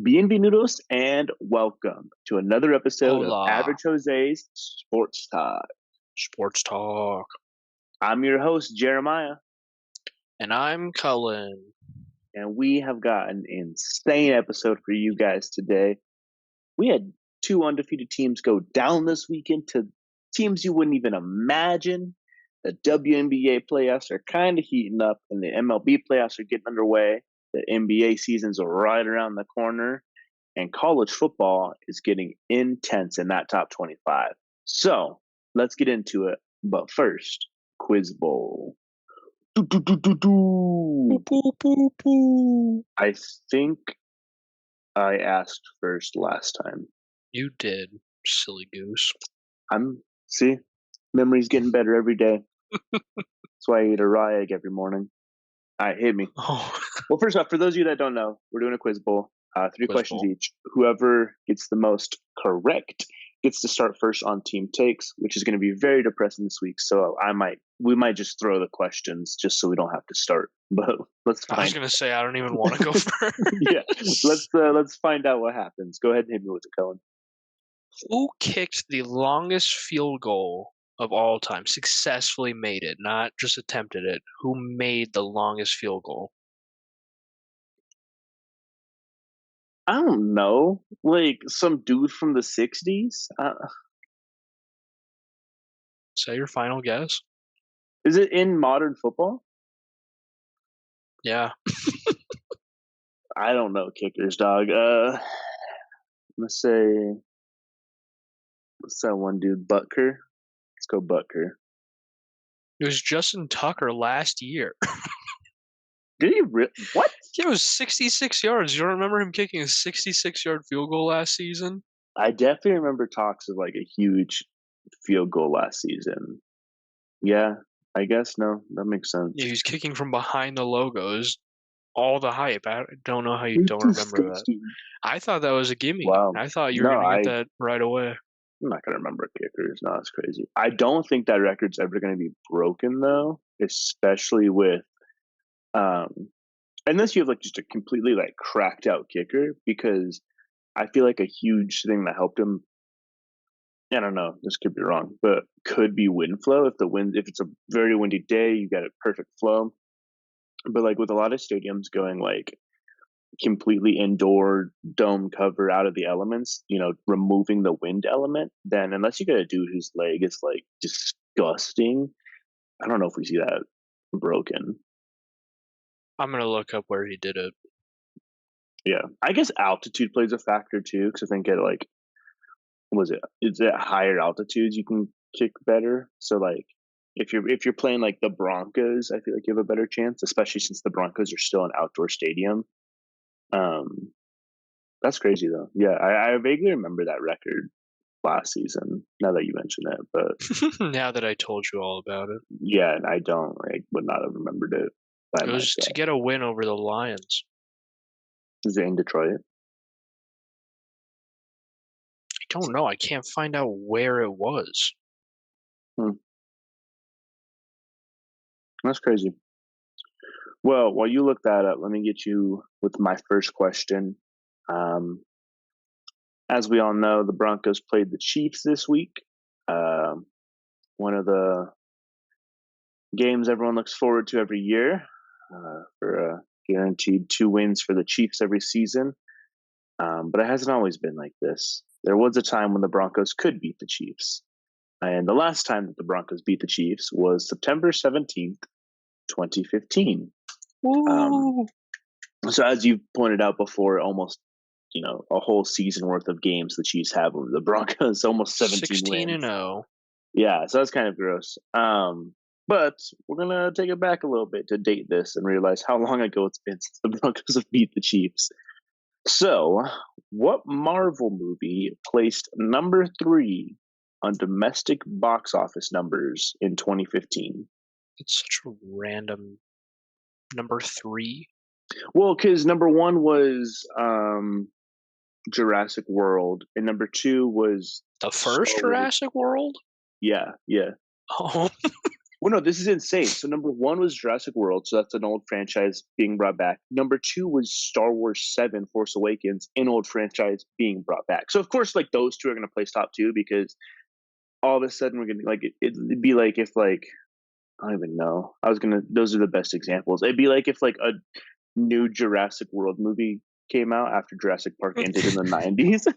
Bienvenidos and welcome to another episode of Hola, Average Jose's Sports Talk. sports talk. I'm your host, Jeremiah, And I'm Cullen. and we have got an insane episode for you guys today. We had two undefeated teams go down this weekend to teams you wouldn't even imagine. The WNBA playoffs are kind of heating up, and the MLB playoffs are getting underway. The NBA season's right around the corner. And college football is getting intense in that top 25. So let's get into it. But first, Quiz Bowl. Do, do, do, do, do. Poo, poo, poo. I think I asked first last time. You did, silly goose. See, memory's getting better every day. That's why I eat a raw egg every morning. All right, hit me. Oh, Well, first off, for those of you that don't know, we're doing a quiz bowl. Three Quiz questions bowl. each. Whoever gets the most correct gets to start first on team takes, which is going to be very depressing this week. So we might just throw the questions just so we don't have to start. But let's I was find. gonna say I don't even want to go first. Yeah, let's find out what happens. Go ahead and hit me with the Cohen. Who kicked the longest field goal of all time? Successfully made it, not just attempted it. Who made the longest field goal? I don't know, like some dude from the '60s. Say your final guess. Is it in modern football? Yeah, I don't know kickers, dog. Let's say what's that one dude? Butker. Let's go Butker. it was Justin Tucker last year. Did he what? It was 66 yards. You don't remember him kicking a 66-yard field goal last season? I definitely remember talks of like a huge field goal last season. Yeah, I guess no, that makes sense. Yeah, he was kicking from behind the logos. All the hype. I don't know how you It's don't remember that. disgusting. I thought that was a gimme. Wow. I thought you were No, going to get that right away. I'm not gonna remember kickers. No, that's crazy. I don't think that record's ever gonna be broken though, especially with um unless you have like just a completely like cracked out kicker, because I feel like a huge thing that helped him, I don't know, this could be wrong, but could be wind flow. If it's a very windy day, you got a perfect flow. But like with a lot of stadiums going like completely indoor dome cover out of the elements, removing the wind element, then unless you got a dude whose leg is like disgusting, I don't know if we see that broken. I'm going to look up where he did it. Yeah. I guess altitude plays a factor too, because I think is it higher altitudes you can kick better. So like if you're playing like the Broncos, I feel like you have a better chance, especially since the Broncos are still an outdoor stadium. That's crazy though. Yeah, I vaguely remember that record last season. Now that you mention it, but Now that I told you all about it, yeah, and I would not have remembered it. it was to get a win over the Lions. Is it in Detroit? I don't know. I can't find out where it was. That's crazy. Well, while you look that up, let me get you with my first question. As we all know, the Broncos played the Chiefs this week. One of the games everyone looks forward to every year, for a guaranteed 2 wins for the Chiefs every season. But it hasn't always been like this. There was a time when the Broncos could beat the Chiefs. And the last time that the Broncos beat the Chiefs was September 17th, 2015. So as you pointed out before, almost a whole season worth of games the Chiefs have with the Broncos, almost 17 wins. 16-0. Yeah, so that's kind of gross. But we're gonna take it back a little bit to date this and realize how long ago it's been since the Broncos have beat the Chiefs. So, what Marvel movie placed number 3 on domestic box office numbers in 2015? It's such a random number 3. Well, because number 1 was Jurassic World, and number 2 was The first Star Wars. Jurassic World? Yeah. Oh. Well, no, this is insane. So number one was Jurassic World, so that's an old franchise being brought back. Number two was Star Wars Seven: Force Awakens, an old franchise being brought back. So of course, like those two are going to place top two because all of a sudden we're going to like it'd be like if like I don't even know. I was gonna. Those are the best examples. It'd be like if like a new Jurassic World movie came out after Jurassic Park ended in the '90s.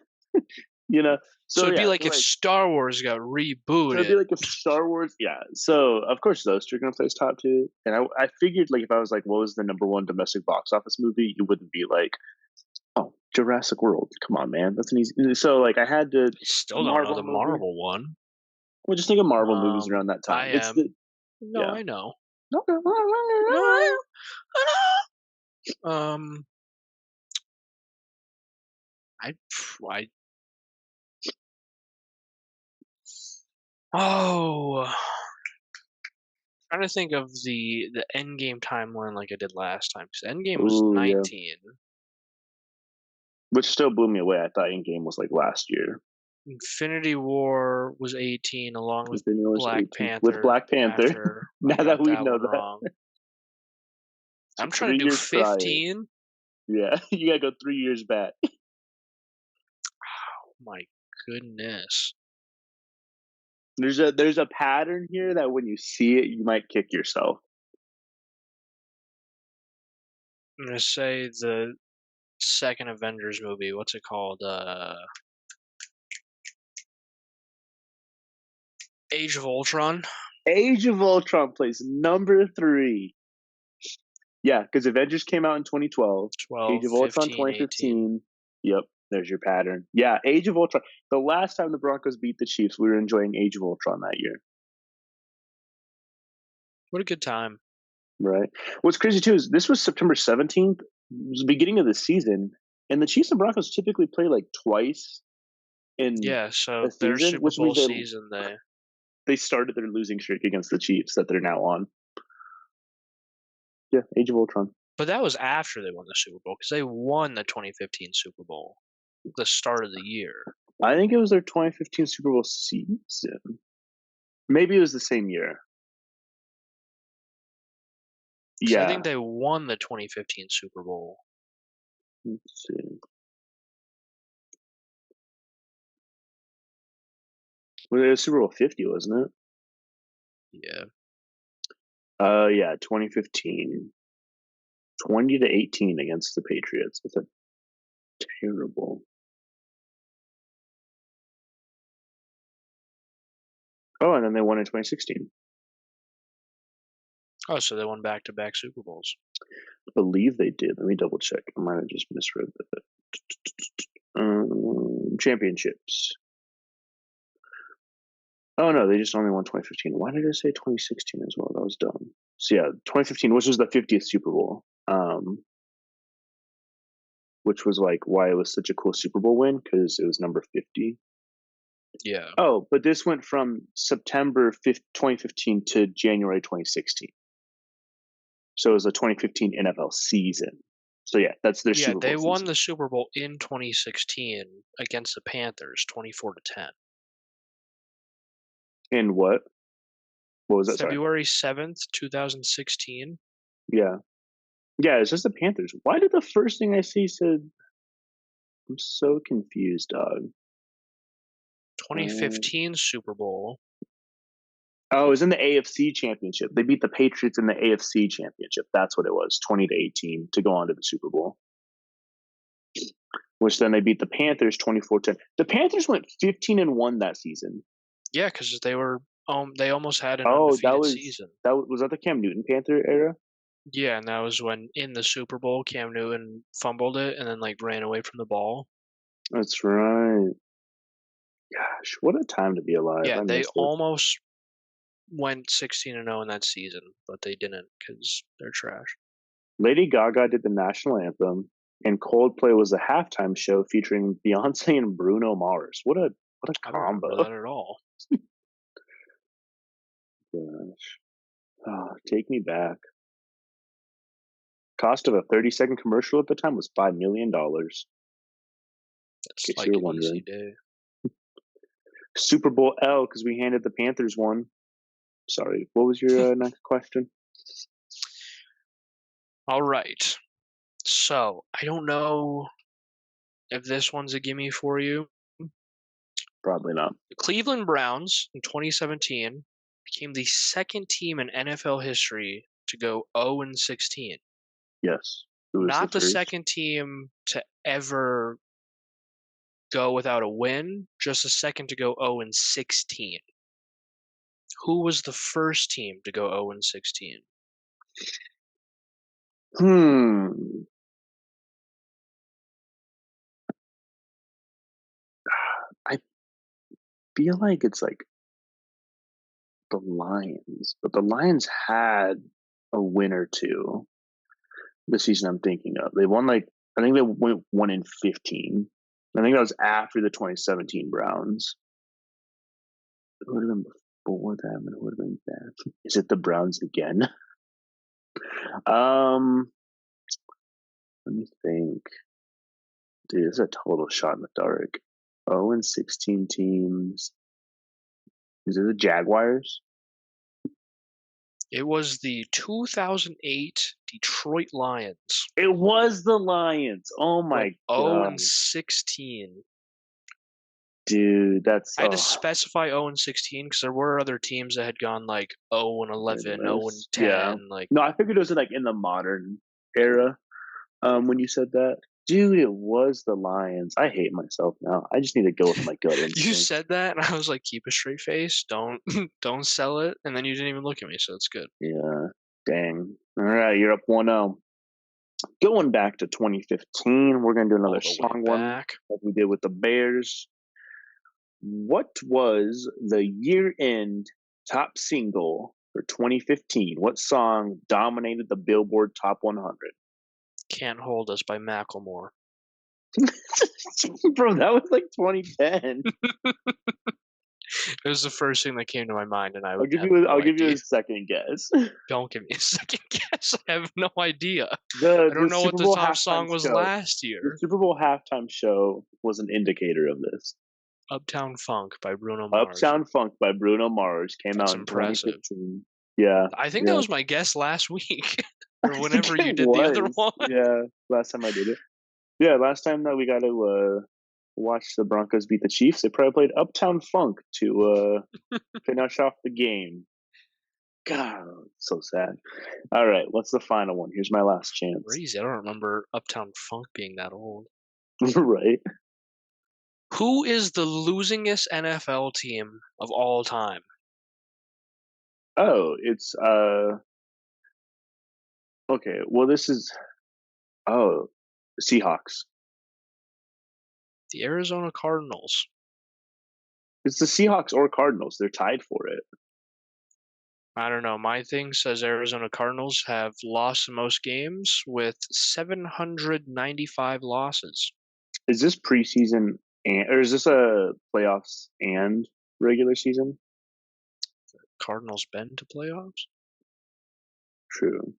you know. So So it'd be yeah. like So if like Star Wars got so it'd be rebooted. like if Star Wars, yeah. So of course those two are gonna place top two. And I figured like if I was like, what was the number one domestic box office movie? You wouldn't be like, oh, Jurassic World. Come on, man, that's an easy. So like I had to Still don't know Marvel the movie. Marvel one. Well, just think of Marvel movies around that I time. It's am. the No, yeah. I know. Okay. No, I know. I, I, oh, trying to think of the Endgame timeline like I did last time. Because Endgame was Ooh yeah. 19, Which still blew me away. I thought Endgame was like last year. Infinity War was 18, along with Infinity War was Black 18 with Panther. Black Panther. After I now that got we that know one that, wrong, so I'm trying to do 3 years prior. 15. Yeah, you gotta go 3 years back. Oh my goodness. There's a pattern here that when you see it, you might kick yourself. I'm gonna say the second Avengers movie. What's it called? Age of Ultron. Age of Ultron plays number three. Yeah, because Avengers came out in 2012. 12, Age of Ultron 15, 18. 2015. Yep, there's your pattern. Yeah, Age of Ultron. The last time the Broncos beat the Chiefs, we were enjoying Age of Ultron that year. What a good time. Right. What's crazy too is this was September 17th, it was the beginning of the season, and the Chiefs and Broncos typically play like twice in Yeah, a so their season, Super which Bowl means season, they started their losing streak against the Chiefs that they're now on. Yeah, Age of Ultron. but that was after they won the Super Bowl because they won the 2015 Super Bowl, the start of the year. I think it was their 2015 Super Bowl season. Maybe it was the same year. Because I think Yeah. they won the 2015 Super Bowl. Let's see. Well, it was Super Bowl 50, wasn't it? Yeah. Yeah, 2015. 20-18 against the Patriots. That's a terrible. Oh, and then they won in 2016. Oh, so they won back-to-back Super Bowls. I believe they did. Let me double check. I might have just misread that. Championships. Oh no, they just only won 2015. Why did I say 2016 as well? That was dumb. So yeah, 2015, which was the 50th Super Bowl. Which was like why it was such a cool Super Bowl win because it was number 50. Yeah. Oh, but this went from September 5th, 2015 to January 2016. So it was a 2015 NFL season. So yeah, that's their Yeah, Super Bowl they won season. the Super Bowl in 2016 against the Panthers, 24-10. And what? What was that? Sorry. February 7th, 2016. Yeah. Yeah, it's just the Panthers. Why did the first thing I see said I'm so confused, dog. 2015 Super Bowl. Oh, it was in the AFC Championship. They beat the Patriots in the AFC Championship. That's what it was, 20-18 to go on to the Super Bowl. Which then they beat the Panthers 24-10. The Panthers went 15-1 that season. Yeah, because they almost had an Oh, undefeated season. was that the Cam Newton Panther era? Yeah, and that was when in the Super Bowl Cam Newton fumbled it and then like ran away from the ball. That's right. Gosh, what a time to be alive. Yeah, I they missed it. almost went 16-0 in that season, but they didn't because they're trash. Lady Gaga did the national anthem, and Coldplay was a halftime show featuring Beyonce and Bruno Mars. What a I don't remember combo. that at all. Gosh. Oh, take me back. Cost of a 30-second commercial at the time was $5 million. In That's case you like were an easy wondering. day. Super Bowl L because we handed the Panthers one. Sorry. What was your next question? All right. So I don't know if this one's a gimme for you. Probably not. The Cleveland Browns in 2017 became the second team in NFL history to go 0-16. Yes. Who is the Not the first? second team to ever go without a win, just the second to go 0-16. Who was the first team to go 0-16? Hmm. I feel like it's like the Lions, but the Lions had a win or two the season I'm thinking of. They won like I think they went 1-15. I think that was after the 2017 Browns. It would have been before them, and it would have been that. Is it the Browns again? um, let me think. Dude, it's a total shot in the dark. 0-16 teams. Is it the Jaguars? It was the 2008 Detroit Lions. It was the Lions. Oh Went my 0 god, and 16. dude, that's I had to specify 0 and 16 because there were other teams that had gone like 0 and 11, 0 and yeah. 10. Like, No, I figured it was like in the modern era. When you said that, dude, it was the Lions. I hate myself now. I just need to go with my gut you instinct. said that, and I was like, keep a straight face. Don't don't sell it. And then you didn't even look at me, so it's good. Yeah, dang. All right, you're up 1-0. Going back to 2015, we're gonna do another All the way song one back. like we did with the Bears. What was the year-end top single for 2015? What song dominated the Billboard Top 100? Can't Hold Us by Macklemore. Bro, that was like 2010. It was the first thing that came to my mind, and I I'll give have you. no I'll give you idea. a second guess. Don't give me a second guess. I have no idea. The I the don't know what Super the Bowl top halftime song was show. last The year. Super Bowl halftime show was an indicator of this. Uptown Funk by Bruno Mars. Uptown Funk by Bruno Mars came That's out in impressive. 2015. Yeah, I think that yeah. was my guess last week, I or think whenever you it did the other was. one. Yeah, last time I did it. Yeah, last time that we got to watch the Broncos beat the Chiefs, they probably played Uptown Funk to finish off the game. God, so sad. All right, what's the final one? Here's my last chance. Crazy. I don't remember Uptown Funk being that old. Right? Who is the losingest NFL team of all time? Oh, it's okay. Well, this is Seahawks. The Arizona Cardinals. It's the Seahawks or Cardinals. They're tied for it. I don't know. My thing says Arizona Cardinals have lost the most games with 795 losses. Is this preseason or is this a playoffs and regular season? Cardinals been to playoffs? True.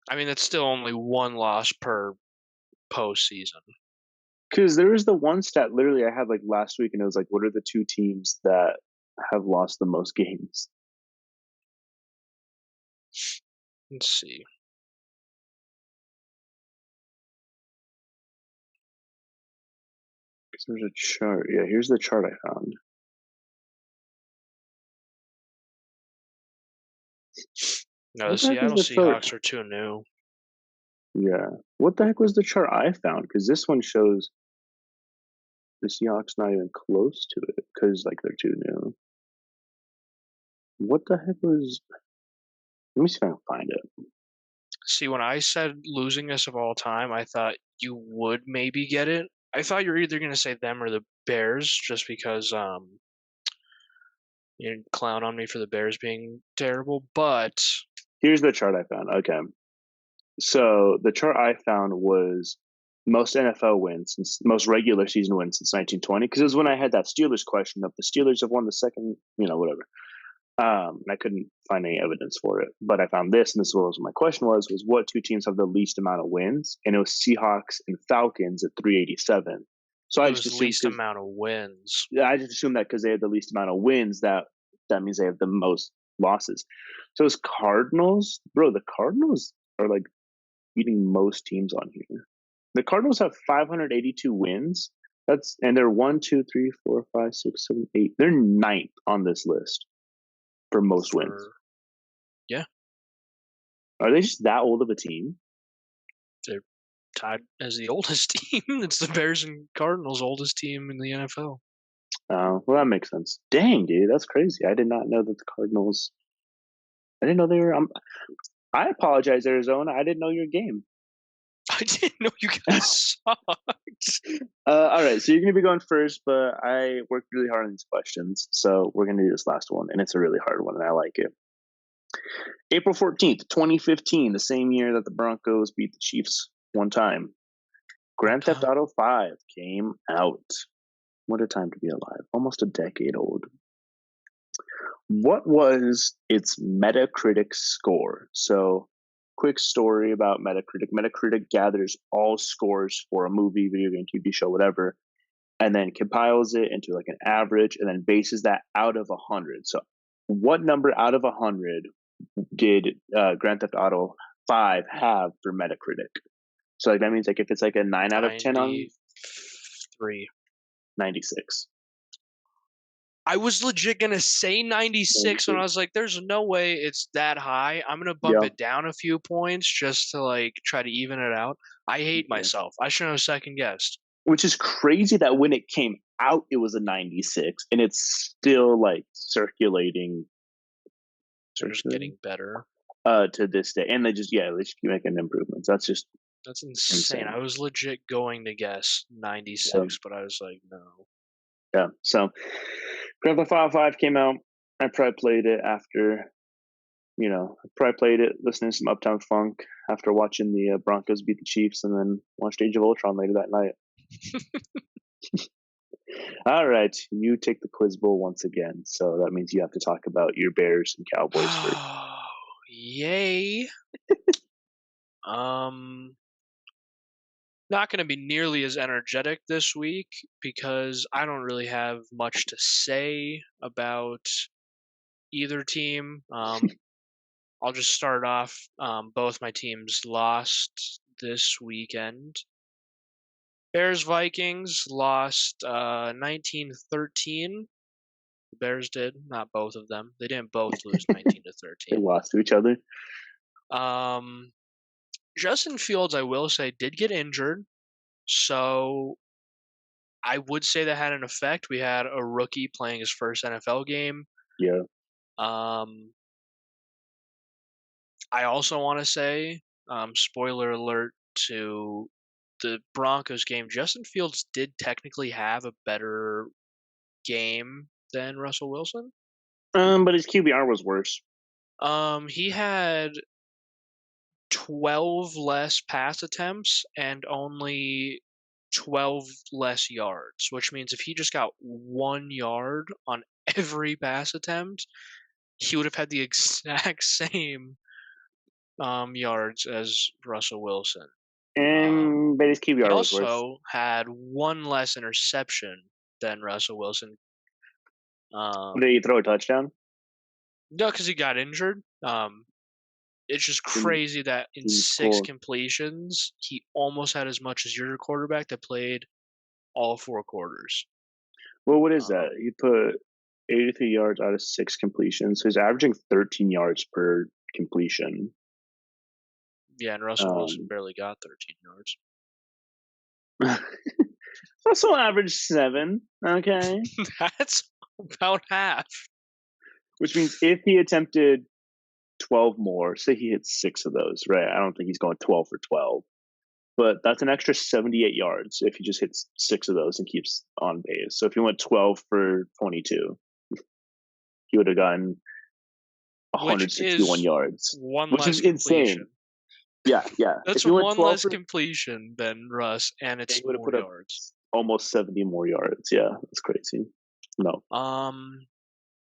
I mean, that's still only one loss per postseason. Because there was the one stat literally I had like last week, and it was like, what are the two teams that have lost the most games? Let's see. Because there's a chart. Yeah, here's the chart I found. No, the What the heck was Seattle the chart? Seahawks are too new. Yeah. What the heck was the chart I found? Because this one shows the Seahawks not even close to it because like they're too new. What the heck was? Let me see if I can find it. See, when I said losingest of all time, I thought you would maybe get it. I thought you were either going to say them or the Bears, just because you clown on me for the Bears being terrible. But Here's the chart I found. Okay. So the chart I found was most NFL wins since most regular season wins since 1920. Because it was when I had that Steelers question of the Steelers have won the second, whatever. And I couldn't find any evidence for it, but I found this, and this was my question was what two teams have the least amount of wins? And it was Seahawks and Falcons at 387. So It I just was assumed least because amount of wins. I just assumed that because they have the least amount of wins, that means they have the most losses. So it's Cardinals, bro. The Cardinals are like beating most teams on here. The Cardinals have 582 wins. And they're 1, 2, 3, 4, 5, 6, 7, 8. They're ninth on this list for most wins. Yeah, Are they just that old of a team? they're tied as the oldest team. It's the Bears and Cardinals' oldest team in the NFL. Oh, well, that makes sense. Dang, dude, that's crazy. I did not know that the Cardinals. I didn't know they were. I apologize, Arizona. I didn't know your game. I didn't know you guys sucked. All right, so you're going to be going first, but I worked really hard on these questions, so we're going to do this last one, and it's a really hard one, and I like it. April 14th, 2015, the same year that the Broncos beat the Chiefs one time. Grand Theft Auto 5 came out. What a time to be alive. Almost a decade old. What was its Metacritic score? So, quick story about Metacritic. Metacritic gathers all scores for a movie, video game, TV show, whatever, and then compiles it into like an average and then bases that out of 100. So, what number out of 100 did Grand Theft Auto 5 have for Metacritic? So, like, that means like if it's like a 9 out of 10 on 93. 96. I was legit gonna say 96 when I 96. was like, "There's no way it's that high." I'm gonna bump Yeah. it down a few points just to like try to even it out. I hate Yeah. myself. I shouldn't have second guessed. Which is crazy that when it came out, it was a 96, and it's still like circulating They're just getting better. to this day. And they just keep making improvements. That's just That's insane. insane. I was legit going to guess Yeah. 96, but I was like, no. Yeah. So Grand Theft Auto 5 came out. I probably played it after, I probably played it listening to some Uptown Funk after watching the Broncos beat the Chiefs, and then watched Age of Ultron later that night. All right, you take the quiz bowl once again. So that means you have to talk about your Bears and Cowboys first. Oh, yay. Um, Not going to be nearly as energetic this week because I don't really have much to say about either team. I'll just start off. Both my teams lost this weekend. Bears Vikings lost 19-13. The Bears did, not both of them. They didn't both lose 19 to They 13. lost to each other. Justin Fields, I will say, did get injured. So I would say that had an effect. We had a rookie playing his first NFL game. Yeah. Um, I also want to say, spoiler alert to the Broncos game, Justin Fields did technically have a better game than Russell Wilson. But his QBR was worse. He had 12 less pass attempts and only 12 less yards, which means if he just got 1 yard on every pass attempt, he would have had the exact same yards as Russell Wilson. But his He QBR was worse. also had 1 less interception than Russell Wilson. Did he throw a touchdown? No, because he got injured. It's just crazy that in 6 completions, he almost had as much as your quarterback that played all 4 quarters. Well, what is that? He put 83 yards out of 6 completions. So he's averaging 13 yards per completion. Yeah, and Russell Wilson barely got 13 yards. Russell averaged 7. Okay. That's about half. Which means if he attempted 12 more, say he hits 6 of those, right? I don't think he's going 12 for 12. But that's an extra 78 yards if he just hits 6 of those and keeps on pace. So if he went 12 for 22, he would have gotten 161 yards, which is insane. Yeah. That's one less completion than Russ, and it's would have more put yards. Almost 70 more yards. Yeah, that's crazy. No.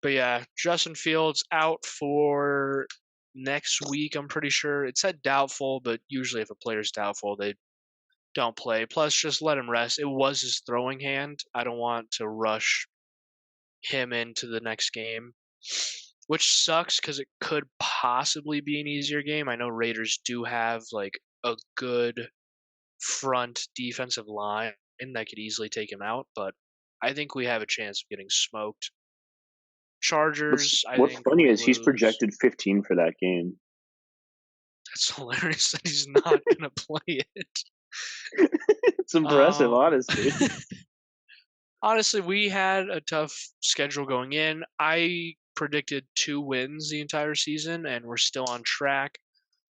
But yeah, Justin Fields out for next week. I'm pretty sure it said doubtful, but usually if a player's doubtful, they don't play. Plus, just let him rest. It was his throwing hand. I don't want to rush him into the next game, which sucks because it could possibly be an easier game. I know Raiders do have like a good front defensive line that could easily take him out, but I think we have a chance of getting smoked. Chargers, I What's think funny we is he's lose. projected 15 for that game. That's hilarious that he's not gonna play it. It's impressive, Um, honestly. honestly, we had a tough schedule going in. I predicted 2 wins the entire season, and we're still on track.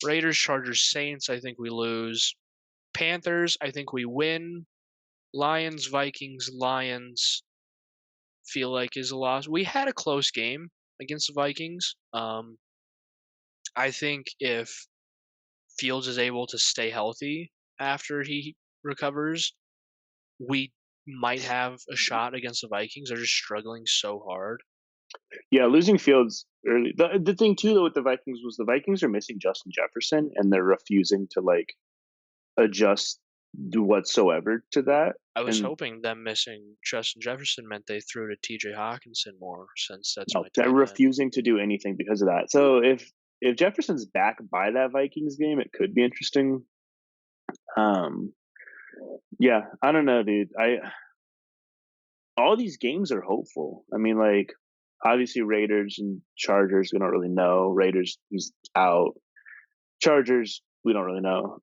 Raiders, Chargers, Saints, I think we lose. Panthers, I think we win. Lions, Vikings, Lions, feel like is a loss. We had a close game against the Vikings. I think if Fields is able to stay healthy after he recovers, we might have a shot against the Vikings. They're just struggling so hard. Yeah, losing Fields early. The thing too though with the Vikings was the Vikings are missing Justin Jefferson and they're refusing to like adjust whatsoever to that. I was And hoping them missing Justin Jefferson meant they threw to TJ Hawkinson more since that's no, my they're tight end. refusing to do anything because of that. So if Jefferson's back by that Vikings game, it could be interesting. Um, yeah, I don't know, dude. I all these games are hopeful. I mean, like obviously Raiders and Chargers, we don't really know. Raiders, he's out. Chargers, we don't really know.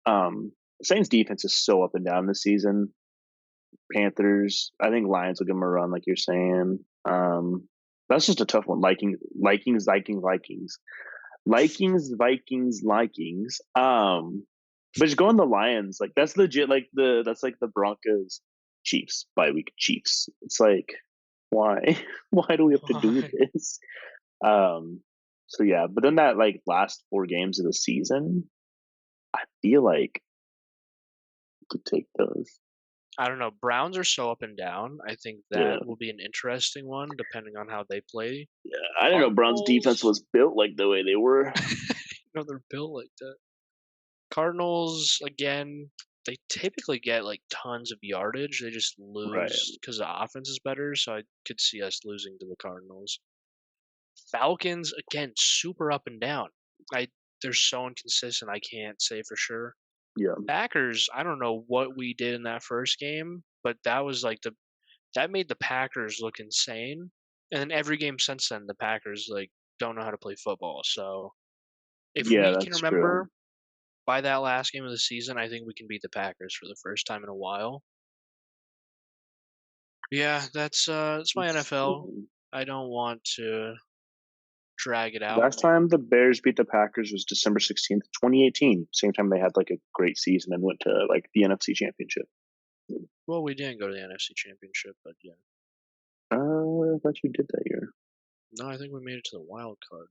Saints defense is so up and down this season. Panthers, I think Lions will give them a run, like you're saying. That's just a tough one. Vikings. But just going the Lions, like that's legit. That's like the Broncos Chiefs bye week Chiefs. It's like why why do we have to do Why? this? Um, so yeah, but then that like last 4 games of the season, I feel like we could take those. I don't know. Browns are so up and down. I think Yeah, that will be an interesting one depending on how they play. yeah. I didn't know Browns defense Cardinals, was built like the way they were. they're built like that. Cardinals, again, they typically get like tons of yardage. They just Right. lose because the offense is better. So I could see us losing to the Cardinals. Falcons, again, super up and down. I They're so inconsistent. I can't say for sure. Yeah. Packers, I don't know what we did in that first game, but that was like that made the Packers look insane. And then every game since then, the Packers like don't know how to play football. So if Yeah, we can that's true. remember by that last game of the season, I think we can beat the Packers for the first time in a while. Yeah, that's my Let's NFL. see. I don't want to drag it out. Last time the Bears beat the Packers was December 16th, 2018. Same time they had like a great season and went to like the NFC Championship. Well, we didn't go to the NFC Championship, but yeah. I thought you did that year. No, I think we made it to the wild card.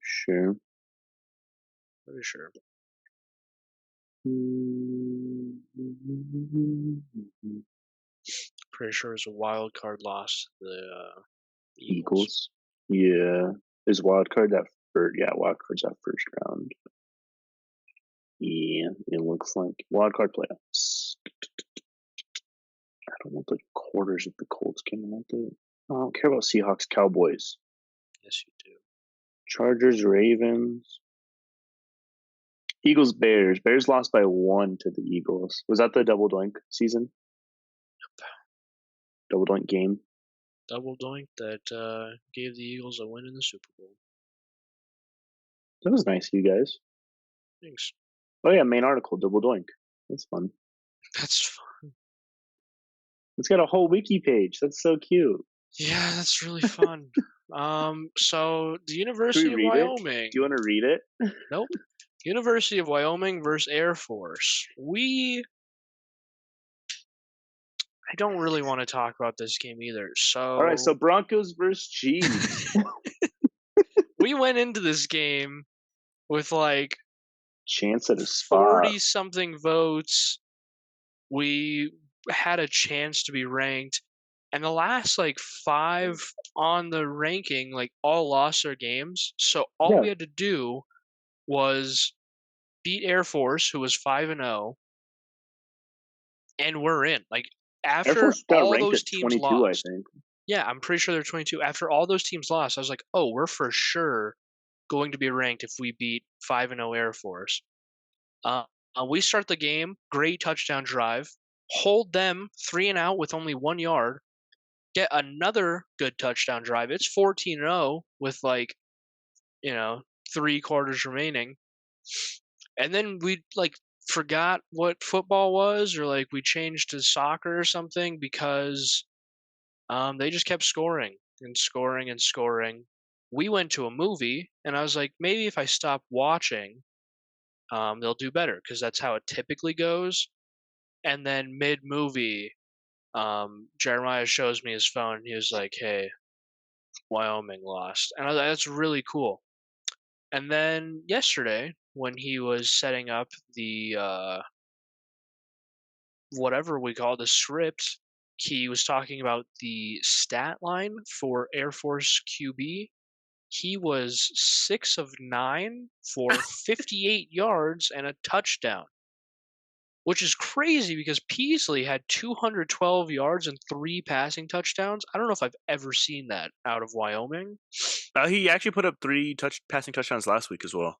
Sure. Pretty sure. Pretty sure it was a wild card loss to the Eagles. Eagles. Yeah. Is wild card that first? Yeah, wild card's that first round. Yeah, it looks like wild card playoffs. I don't want the quarters of the Colts game. I don't care about Seahawks, Cowboys, Yes, you do. Chargers, Ravens, Eagles, Bears. Bears lost by 1 to the Eagles. Was that the double doink season? Double doink game? Double doink that gave the Eagles a win in the Super Bowl. That was nice of you guys. Thanks. Oh yeah, main article, double doink. That's fun. That's fun. It's got a whole wiki page. That's so cute. Yeah, that's really fun. So the Can we University of read it? Wyoming. Do you want to read it? Nope. University of Wyoming versus Air Force. I don't really want to talk about this game either. All right, So so Broncos versus Chiefs. we went into this game with like Chance at a spot. 40 something votes. We had a chance to be ranked. And the last like 5 on the ranking, like all lost their games. So all Yeah, we had to do was beat Air Force, who was 5-0, and we're in. Like Air after Force got all ranked those at teams 22, I lost, think. yeah, I'm pretty sure they're 22. After all those teams lost, I was like, oh, we're for sure going to be ranked if we beat 5-0 Air Force. Uh, we start the game, great touchdown drive, hold them 3-and-out with only 1 yard, get another good touchdown drive. It's 14-0 with like, you know, 3 quarters remaining. And then we like forgot what football was, or like we changed to soccer or something because they just kept scoring and scoring and scoring. We went to a movie, and I was like, maybe if I stop watching, they'll do better because that's how it typically goes. And then mid movie, Jeremiah shows me his phone. And he was like, "Hey, Wyoming lost," and I was like, that's really cool. And then yesterday, when he was setting up the whatever we call the script, he was talking about the stat line for Air Force QB. He was 6 of 9 for 58 yards and a touchdown, which is crazy because Peasley had 212 yards and 3 passing touchdowns. I don't know if I've ever seen that out of Wyoming. He actually put up 3 passing touchdowns last week as well.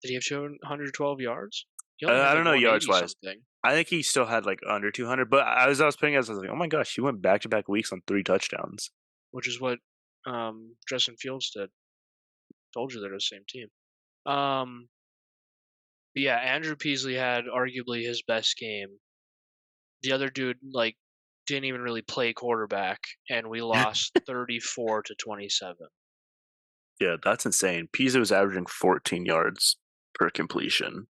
Did he have 212 yards? He only has I like don't know yards 180 wise. something, I think he still had like under 200. But as I was playing, I was like, oh my gosh, he went back to back weeks on 3 touchdowns. which is what Justin Fields did. Told you they're the same team. Um, but yeah, Andrew Peasley had arguably his best game. The other dude like didn't even really play quarterback, and we lost 34-27. Yeah, that's insane. Pisa was averaging 14 yards per completion.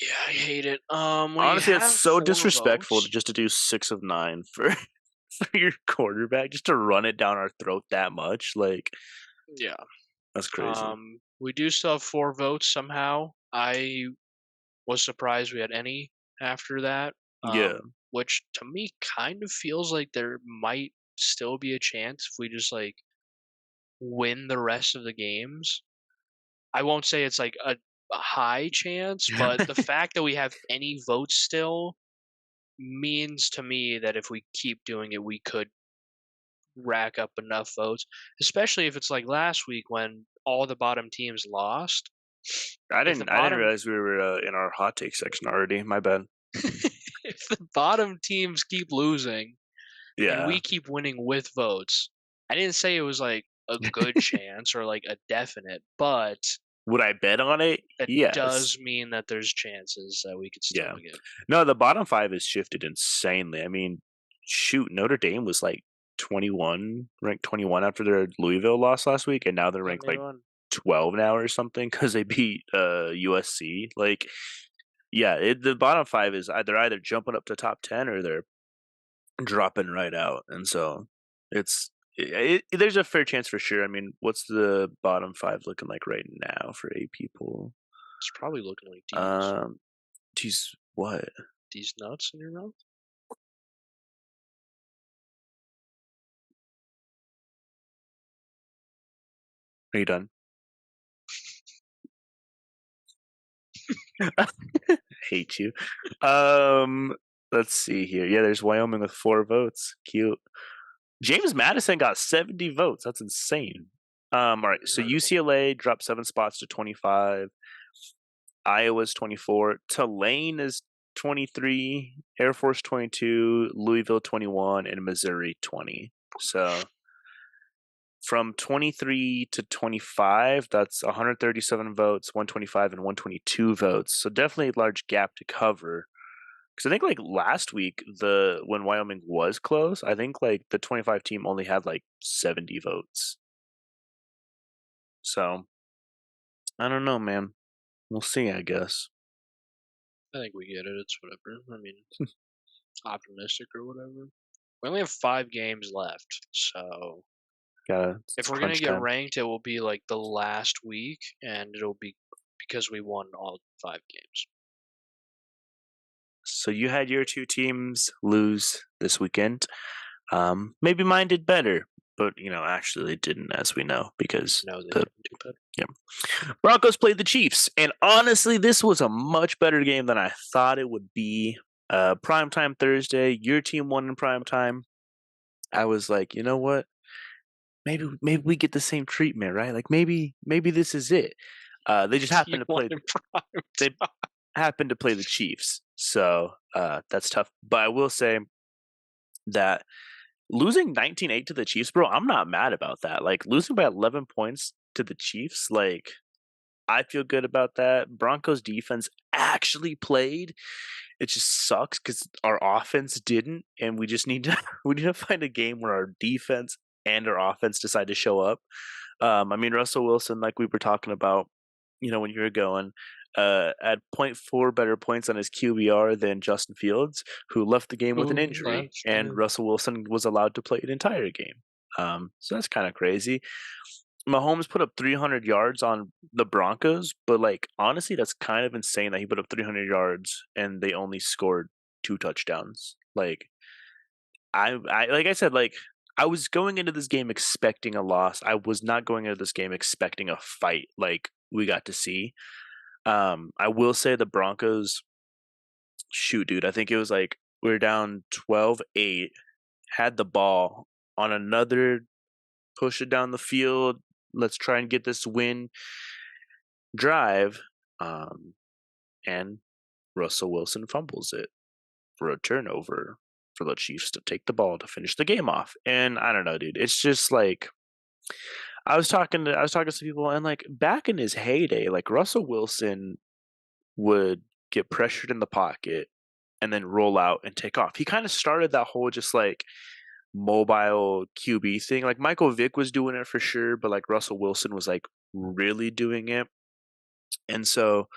Yeah, I hate it. When you Honestly, that's have so 4 disrespectful votes, just to do 6 of 9 for for your quarterback, just to run it down our throat that much. Like, yeah. that's crazy. We do still have 4 votes somehow. I was surprised we had any after that. Yeah. Which to me kind of feels like there might still be a chance if we just like win the rest of the games. I won't say it's like a high chance, but the fact that we have any votes still means to me that if we keep doing it, we could rack up enough votes, especially if it's like last week when all the bottom teams lost. I If the didn't bottom realize we were in our hot take section already. My bad. if the bottom teams keep losing and Yeah. we keep winning with votes, I didn't say it was like a good chance or like a definite, but Would I bet on it? that Yes. does mean that there's chances that we could still Yeah. get. No, the bottom 5 has shifted insanely. I mean, shoot, Notre Dame was like 21, ranked 21 after their Louisville loss last week, and now they're ranked like 12 now or something because they beat USC. Like, yeah, the bottom 5 is they're either jumping up to top 10 or they're dropping right out, and so there's a fair chance for sure. I mean, what's the bottom 5 looking like right now for A people? It's probably looking like these. Geez, what? These nuts in your mouth? Are you done? Hate you. Let's see here. Yeah, there's Wyoming with 4 votes. Cute. James Madison got 70 votes. That's insane. All right. So UCLA dropped 7 spots to 25. Iowa's 24. Tulane is 23. Air Force 22. Louisville 21, and Missouri 20. So from 23 to 25, that's 137 votes, 125 and 122 votes. So definitely a large gap to cover. Because I think like last week, when Wyoming was close, I think like the 25 team only had like 70 votes. So I don't know, man. We'll see, I guess. I think we get it. It's whatever. I mean, optimistic or whatever. We only have 5 games left, so if we're gonna get ranked, it will be like the last week, and it'll be because we won all 5 games. So you had your 2 teams lose this weekend. Maybe mine did better. but actually they didn't, as we know, because No, they the didn't do better. Broncos played the Chiefs, and honestly, this was a much better game than I thought it would be. Primetime Thursday, your team won in primetime. I was like, you know what? Maybe we get the same treatment, right? Like maybe this is it. They just happened to play. They happened to play the Chiefs, so that's tough. But I will say that losing 19-8 to the Chiefs, bro, I'm not mad about that. Like losing by 11 points to the Chiefs, like I feel good about that. Broncos defense actually played. It just sucks because our offense didn't, and we just need to we need to find a game where our defense and our offense decide to show up. I mean, Russell Wilson, like we were talking about, when you were going, at point 0.4 better points on his QBR than Justin Fields, who left the game with an injury, and Russell Wilson was allowed to play an entire game. So that's kind of crazy. Mahomes put up 300 yards on the Broncos, but like honestly, that's kind of insane that he put up 300 yards and they only scored 2 touchdowns. Like I like I said, like I was going into this game expecting a loss. I was not going into this game expecting a fight like we got to see. I will say the Broncos, shoot, dude, I think it was like we were down 12-8, had the ball on another push it down the field. Let's try and get this win drive. And Russell Wilson fumbles it for a turnover for the Chiefs to take the ball to finish the game off. And I don't know, dude. It's just like I was talking to some people, and like back in his heyday, like Russell Wilson would get pressured in the pocket and then roll out and take off. He kind of started that whole just like mobile QB thing. Like Michael Vick was doing it for sure, but like Russell Wilson was like really doing it. And so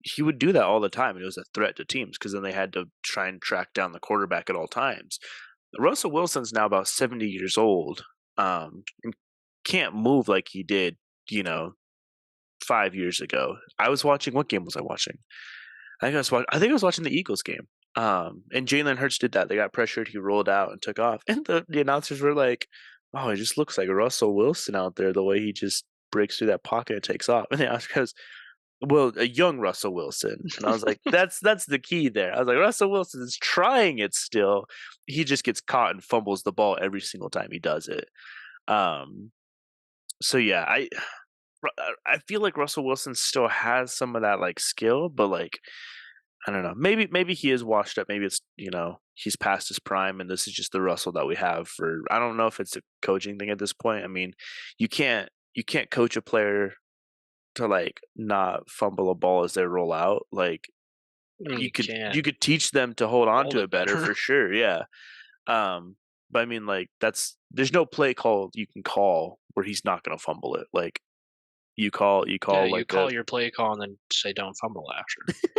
he would do that all the time, and it was a threat to teams because then they had to try and track down the quarterback at all times. Russell Wilson's now about 70 years old, and can't move like he did, 5 years ago. I was watching. What game was I watching? I think I was watching the Eagles game. And Jalen Hurts did that. They got pressured. He rolled out and took off. And the announcers were like, "Oh, it just looks like Russell Wilson out there. The way he just breaks through that pocket and takes off." And the announcer goes, "Well, a young Russell Wilson." And I was like, "That's the key there." I was like, Russell Wilson is trying it still. He just gets caught and fumbles the ball every single time he does it. So yeah, I feel like Russell Wilson still has some of that like skill, but like I don't know. Maybe he is washed up. Maybe it's he's past his prime, and this is just the Russell that we have. For I don't know if it's a coaching thing at this point. I mean, you can't coach a player to like not fumble a ball as they roll out. Like you could teach them to hold on to it better for sure. Yeah. But I mean, like there's no play call you can call where he's not going to fumble it. Like you call your play call and then say don't fumble after.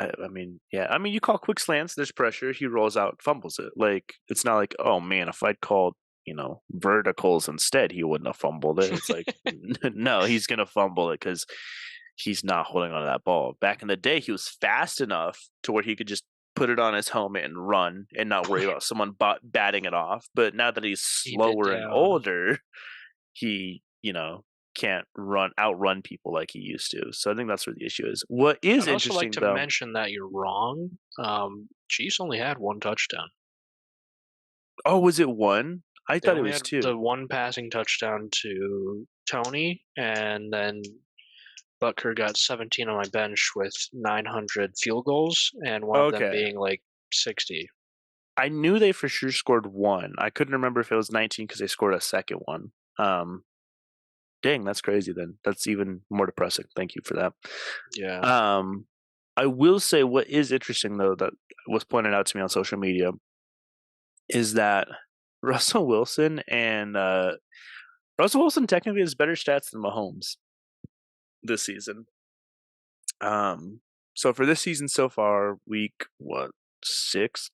I mean, yeah. I mean, you call quick slants. There's pressure. He rolls out, fumbles it. Like it's not like, oh man, if I'd called verticals instead, he wouldn't have fumbled it. It's like, no, he's gonna fumble it because he's not holding on to that ball. Back in the day, he was fast enough to where he could just put it on his helmet and run and not worry about someone batting it off. But now that he's slower and older, he can't outrun people like he used to. So I think that's where the issue is. What is I'd interesting, also like to mention that you're wrong. Chiefs only had 1 touchdown. Oh, was it 1? I thought it was 2. The 1 passing touchdown to Tony, and then Butker got 17 on my bench with 900 field goals, and one of them being like 60. I knew they for sure scored 1. I couldn't remember if it was 19 because they scored a second one. Dang, that's crazy then. That's even more depressing. Thank you for that. Yeah. I will say what is interesting, though, that was pointed out to me on social media is that Russell Wilson technically has better stats than Mahomes this season. So for this season so far, week 6,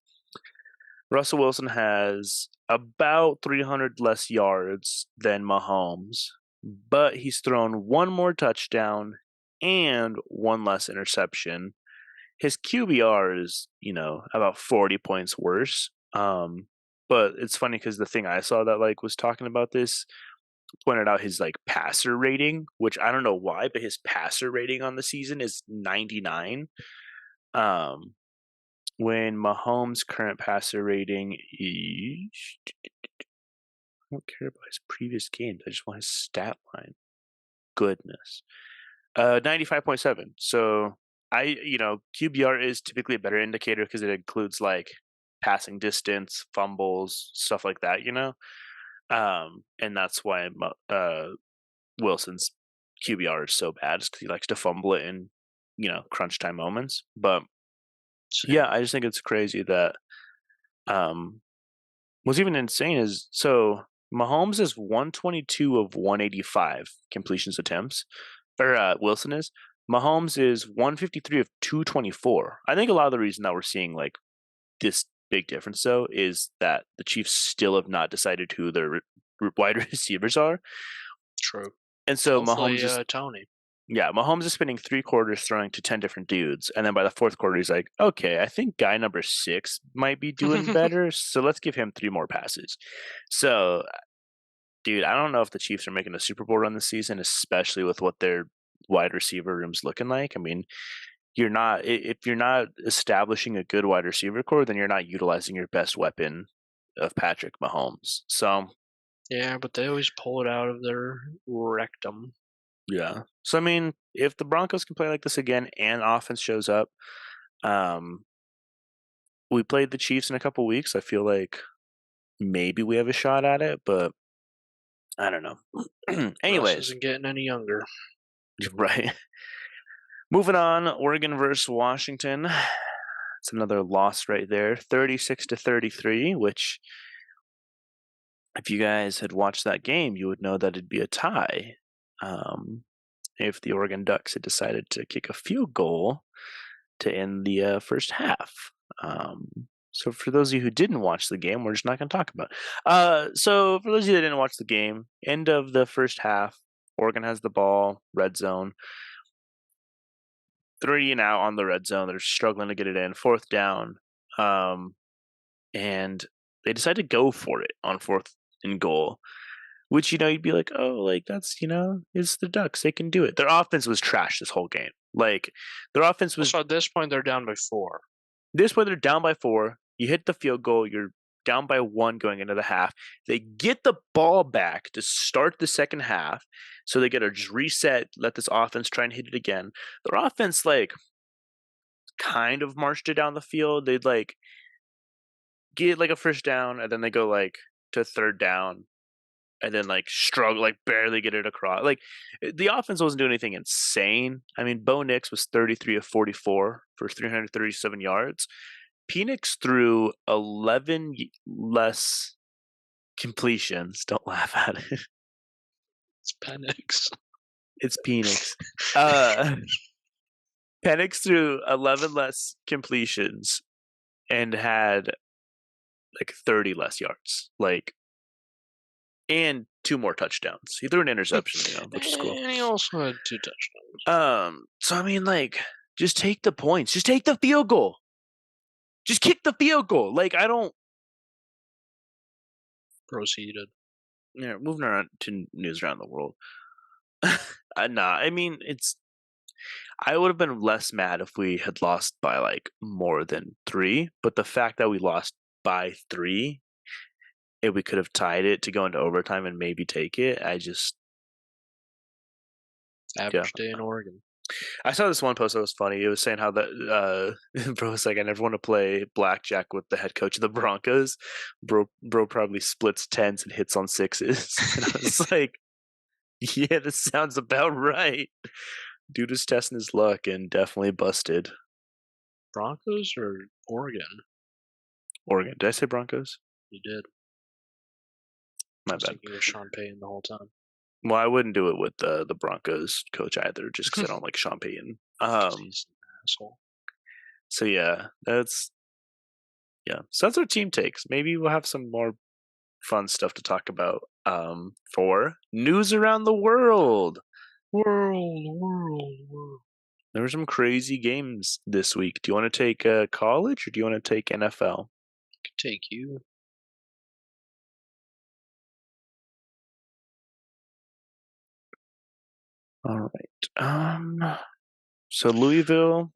Russell Wilson has about 300 less yards than Mahomes, but he's thrown 1 more touchdown and 1 less interception. His QBR is, about 40 points worse. but it's funny because the thing I saw that like was talking about this pointed out his like passer rating, which I don't know why, but his passer rating on the season is 99. When Mahomes' current passer rating is, I don't care about his previous games. I just want his stat line. Goodness. 95.7. So QBR is typically a better indicator because it includes like passing distance, fumbles, stuff like that, and that's why Wilson's QBR is so bad, because he likes to fumble it in, crunch time moments. But yeah, I just think it's crazy that what's even insane is, so Mahomes is 122 of 185 completions attempts, or Wilson is. Mahomes is 153 of 224. I think a lot of the reason that we're seeing like this big difference though is that the Chiefs still have not decided who their wide receivers are. True. And so Hopefully, Tony. Yeah, Mahomes is spending 3 quarters throwing to 10 different dudes, and then by the 4th quarter, he's like, okay, I think guy number 6 might be doing better, so let's give him 3 more passes. So, dude, I don't know if the Chiefs are making a Super Bowl run this season, especially with what their wide receiver room's looking like. I mean, if you're not establishing a good wide receiver core, then you're not utilizing your best weapon of Patrick Mahomes. So, yeah, but they always pull it out of their rectum. Yeah. So I mean, if the Broncos can play like this again and offense shows up, we played the Chiefs in a couple weeks. I feel like maybe we have a shot at it, but I don't know. Anyways, Russ isn't getting any younger. Right. Moving on, Oregon versus Washington. It's another loss right there, 36-33, which if you guys had watched that game, you would know that it'd be a tie. If the Oregon Ducks had decided to kick a field goal to end the first half. So for those of you who didn't watch the game, we're just not going to talk about it. So for those of you that didn't watch the game, end of the first half, Oregon has the ball, red zone. 3 and out on the red zone. They're struggling to get it in. 4th down. And they decide to go for it on 4th and goal. Which, you'd be like, oh, like, that's, it's the Ducks. They can do it. Their offense was trash this whole game. Like, their offense was... So at this point, they're down by 4. This point, they're down by 4. You hit the field goal. You're down by 1 going into the half. They get the ball back to start the second half. So they got to just reset, let this offense try and hit it again. Their offense, like, kind of marched it down the field. They'd, like, get, like, a first down, and then they go, like, to 3rd down. And then like struggle, like barely get it across. Like the offense wasn't doing anything insane. I mean, Bo Nix was 33 of 44 for 337 yards. Penix threw 11 less completions. Don't laugh at it. It's Penix. It's Penix. Penix threw 11 less completions and had like 30 less yards. Like, and 2 more touchdowns. He threw an interception, which is cool. And he also had 2 touchdowns. So I mean, like, just take the points. Just take the field goal. Just kick the field goal. Like, I don't. Proceeded. Yeah, moving around to news around the world. Nah, I mean, I would have been less mad if we had lost by like more than 3, but the fact that we lost by 3. If we could have tied it to go into overtime and maybe take it, Average day in Oregon. I saw this one post that was funny. It was saying how that bro was like, I never want to play blackjack with the head coach of the Broncos. Bro probably splits 10s and hits on 6s. And I was like, yeah, this sounds about right. Dude is testing his luck and definitely busted. Broncos or Oregon? Oregon. Did I say Broncos? You did. My bad. Thinking of Sean Payton the whole time. Well, I wouldn't do it with the Broncos coach either, just because I don't like Sean Payton. He's an asshole. So yeah, so that's our team takes. Maybe we'll have some more fun stuff to talk about for news around the world. World. There were some crazy games this week. Do you want to take college or do you want to take NFL? I could take you. All right. So Louisville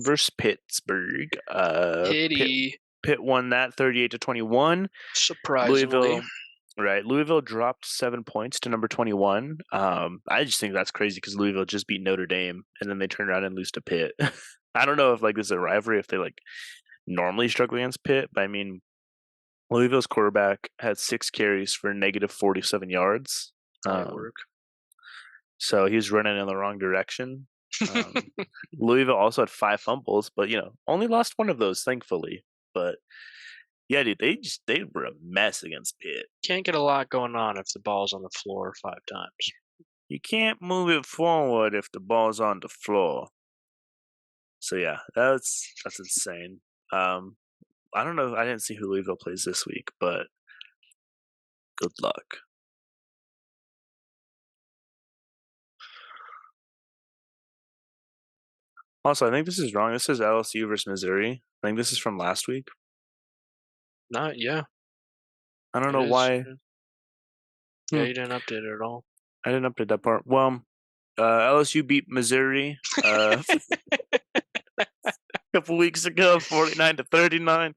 versus Pittsburgh. Pity. Pitt won that 38-21. Surprisingly. Louisville dropped 7 points to number 21. I just think that's crazy because Louisville just beat Notre Dame and then they turn around and lose to Pitt. I don't know if like this is a rivalry if they like normally struggle against Pitt, but I mean Louisville's quarterback had 6 carries for negative 47 yards. Work. So he was running in the wrong direction. Louisville also had 5 fumbles, but only lost one of those, thankfully. But yeah, dude, they were a mess against Pitt. Can't get a lot going on if the ball's on the floor 5 times. You can't move it forward if the ball's on the floor. So yeah, that's insane. I don't know. I didn't see who Louisville plays this week, but good luck. Also, I think this is wrong. This is LSU versus Missouri. I think this is from last week. Yeah. I don't know why. Yeah, you didn't update it at all. I didn't update that part. Well, LSU beat Missouri a couple weeks ago, 49-39.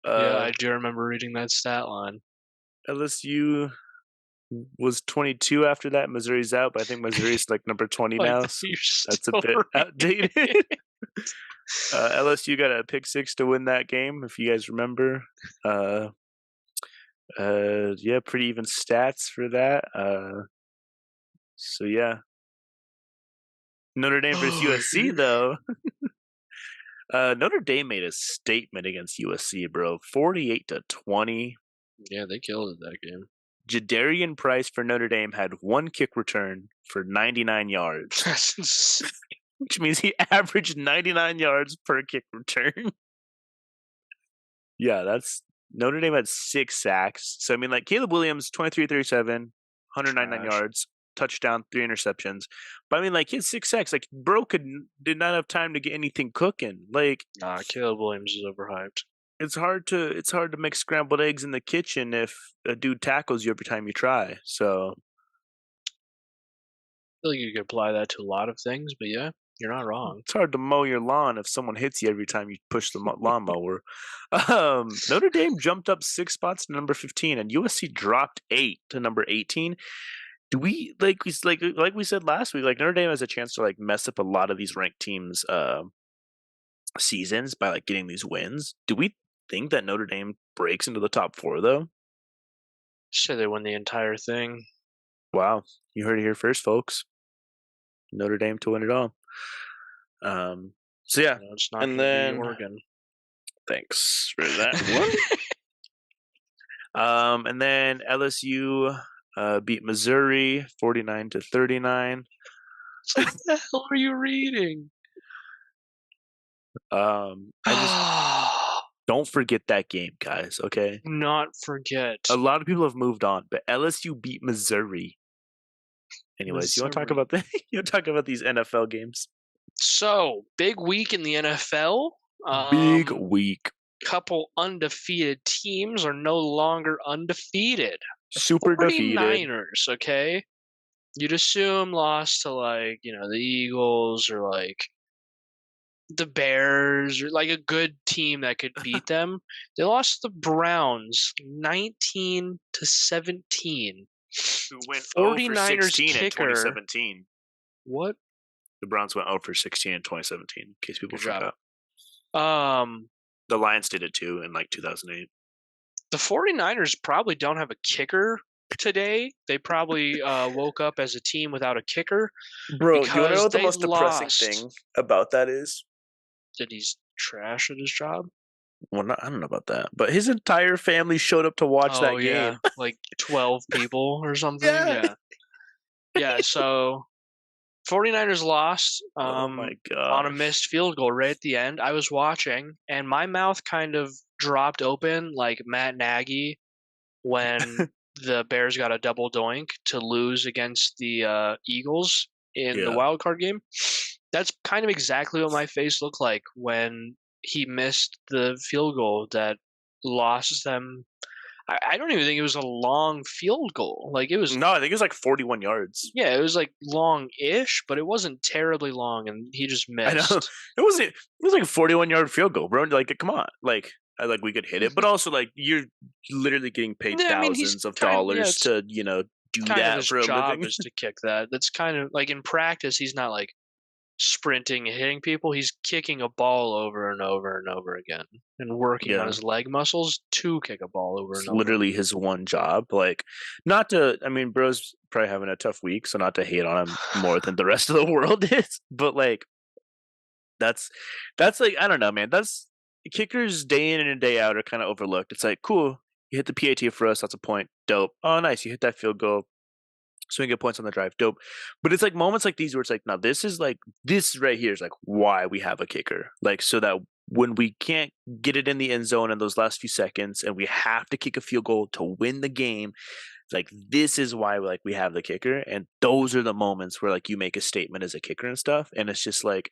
Yeah, I do remember reading that stat line. LSU was 22 after that. Missouri's out, but I think Missouri's like number 20 now. So that's a bit outdated. LSU got a pick 6 to win that game, if you guys remember. Yeah, pretty even stats for that. So yeah. Notre Dame versus USC though. Notre Dame made a statement against USC, bro. 48-20. Yeah, they killed it that game. Jadarian Price for Notre Dame had 1 kick return for 99 yards. Which means he averaged 99 yards per kick return. Yeah, that's Notre Dame had 6 sacks. So I mean, like Caleb Williams, 23-37, 199 yards, touchdown, 3 interceptions. But I mean, like he had 6 sacks. Like bro did not have time to get anything cooking. Like Caleb Williams is overhyped. It's hard to make scrambled eggs in the kitchen if a dude tackles you every time you try. So I feel like you could apply that to a lot of things, but yeah, you're not wrong. It's hard to mow your lawn if someone hits you every time you push the lawnmower. Notre Dame jumped up 6 spots to number 15, and USC dropped 8 to number 18. Do we like we said last week? Like Notre Dame has a chance to like mess up a lot of these ranked teams' seasons by like getting these wins. Do we think that Notre Dame breaks into the top 4 though? Say they win the entire thing. Wow, you heard it here first, folks. Notre Dame to win it all. So yeah, it's not and then Oregon. Thanks for that one. And then LSU beat Missouri 49-39. What the hell are you reading? I just don't forget that game, guys. Okay, not forget. A lot of people have moved on, but LSU beat Missouri. Anyways, you want to talk about these NFL games? So big week in the NFL. Big week. Couple undefeated teams are no longer undefeated. Super 49ers, okay? You'd assume lost to like, the Eagles or like the Bears or like a good team that could beat them. They lost to the Browns 19-17. Who went 49ers kicker in 2017. What? The Browns went 0-16 in 2017, in case people forgot. The Lions did it too in like 2008. The 49ers probably don't have a kicker today. They probably woke up as a team without a kicker. Bro, you know what the most depressing thing about that is? That he's trash at his job? Well, I don't know about that. But his entire family showed up to watch that game. Like 12 people or something? Yeah, so 49ers lost oh my God. On a missed field goal right at the end. I was watching, and my mouth kind of dropped open like Matt Nagy when the Bears got a double doink to lose against the Eagles in the wild card game. That's kind of exactly what my face looked like when he missed the field goal that lost them. I don't even think it was a long field goal. Like it was. No, I think it was like 41 yards. Yeah, it was like long-ish, but it wasn't terribly long, and he just I know missed. it was like a 41-yard field goal, bro. Like, come on, like we could hit it, but also like you're literally getting paid Yeah, I mean, he's thousands of kind of dollars to do kind of that his for a job living. is to kick that. That's kind of like in practice, he's not like sprinting and hitting people. He's kicking a ball over and over and over again and working on Yeah, his leg muscles to kick a ball over it's and over. literally his one job. Like, not to, I mean, bro's probably having a tough week, so not to hate on him more than the rest of the world is, but like that's like I don't know, man. That's kickers day in and day out are kind of overlooked. It's like cool, you hit the PAT for us. That's a point. Dope. Oh, nice. You hit that field goal. So we get points on the drive. Dope. But it's like moments like these where it's like, now this right here is like why we have a kicker. Like so that when we can't get it in the end zone in those last few seconds and we have to kick a field goal to win the game, like this is why like we have the kicker. And those are the moments where like you make a statement as a kicker and stuff. And it's just like,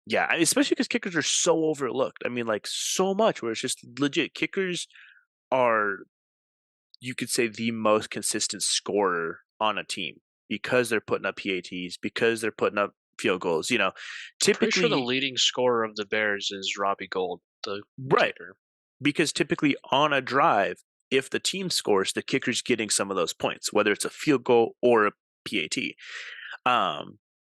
yeah, especially because kickers are so overlooked. I mean, like so much where it's just legit kickers are, you could say, the most consistent scorer on a team because they're putting up PATs, because they're putting up field goals. Pretty sure the Typically, leading scorer of the Bears is Robbie Gold, the right? kicker. Because typically on a drive, if the team scores, the kicker's getting some of those points, whether it's a field goal or a PAT.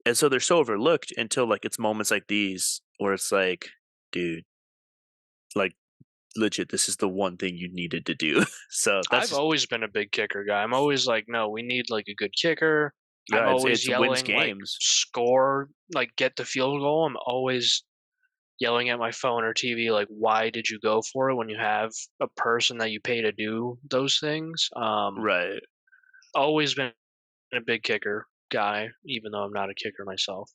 And so they're so overlooked until like it's moments like these where it's like, dude, like legit, this is the one thing you needed to do. So that's I've always been a big kicker guy. I'm always like, no, we need like a good kicker. I'm yeah, always it's wins yelling like games. score, like get the field goal. I'm always yelling at my phone or TV like, why did you go for it when you have a person that you pay to do those things? Right. Always been a big kicker guy, even though I'm not a kicker myself.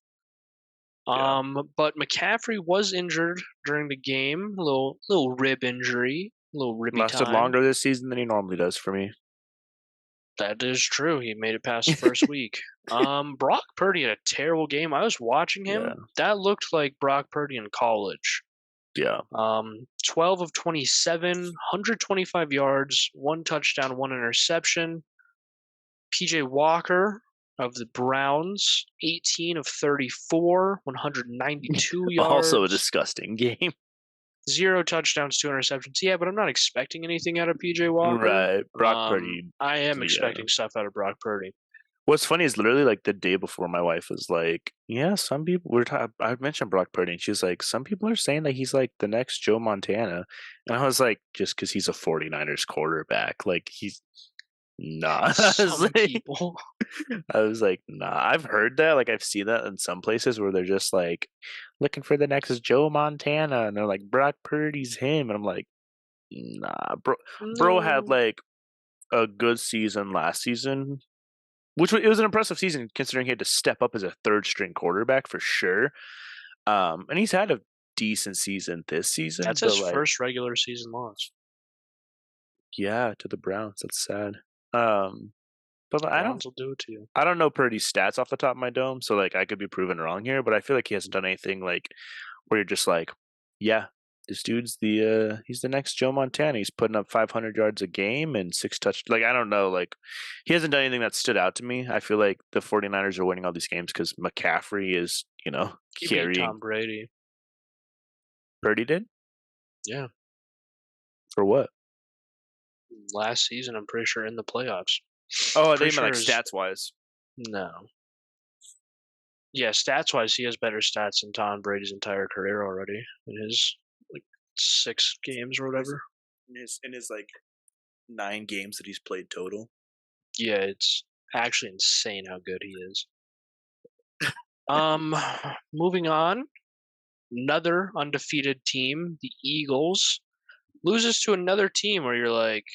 Yeah. But McCaffrey was injured during the game, a little rib injury, a little ribby Lasted time. longer this season than he normally does for me. That is true. He made it past the first week. Brock Purdy had a terrible game. I was watching Yeah. him. That looked like Brock Purdy in college. Yeah. 12 of 27, 125 yards, 1 touchdown, 1 interception. PJ Walker of the Browns, 18 of 34, 192 yards. Also a disgusting game. 0 touchdowns, 2 interceptions. Yeah, but I'm not expecting anything out of PJ Walker. Right. Brock Purdy. I am yeah. expecting stuff out of Brock Purdy. What's funny is literally like the day before my wife was like, yeah, some people I mentioned Brock Purdy and she's like, some people are saying that he's like the next Joe Montana. And I was like, just because he's a 49ers quarterback, like he's not. Some people. I was like, nah, I've heard that. Like I've seen that in some places where they're just like looking for the next Joe Montana and they're like, Brock Purdy's him. And I'm like, nah, bro had like a good season last season. It was an impressive season considering he had to step up as a third string quarterback for sure. And he's had a decent season this season. That's his first regular season loss. Yeah, to the Browns. That's sad. But Browns will do it to you. I don't know Purdy's stats off the top of my dome, so like I could be proven wrong here, but I feel like he hasn't done anything like where you're just like, yeah, this dude's he's the next Joe Montana. He's putting up 500 yards a game and 6 touch. Like I don't know, like he hasn't done anything that stood out to me. I feel like the 49ers are winning all these games because McCaffrey is, He carrying. beat Tom Brady. Purdy did? Yeah. For what? Last season, I'm pretty sure in the playoffs. Oh, they meant like stats wise. No. Yeah, stats wise, he has better stats than Tom Brady's entire career already in his like 6 games or whatever. In his like 9 games that he's played total. Yeah, it's actually insane how good he is. Moving on, another undefeated team, the Eagles, loses to another team where you're like,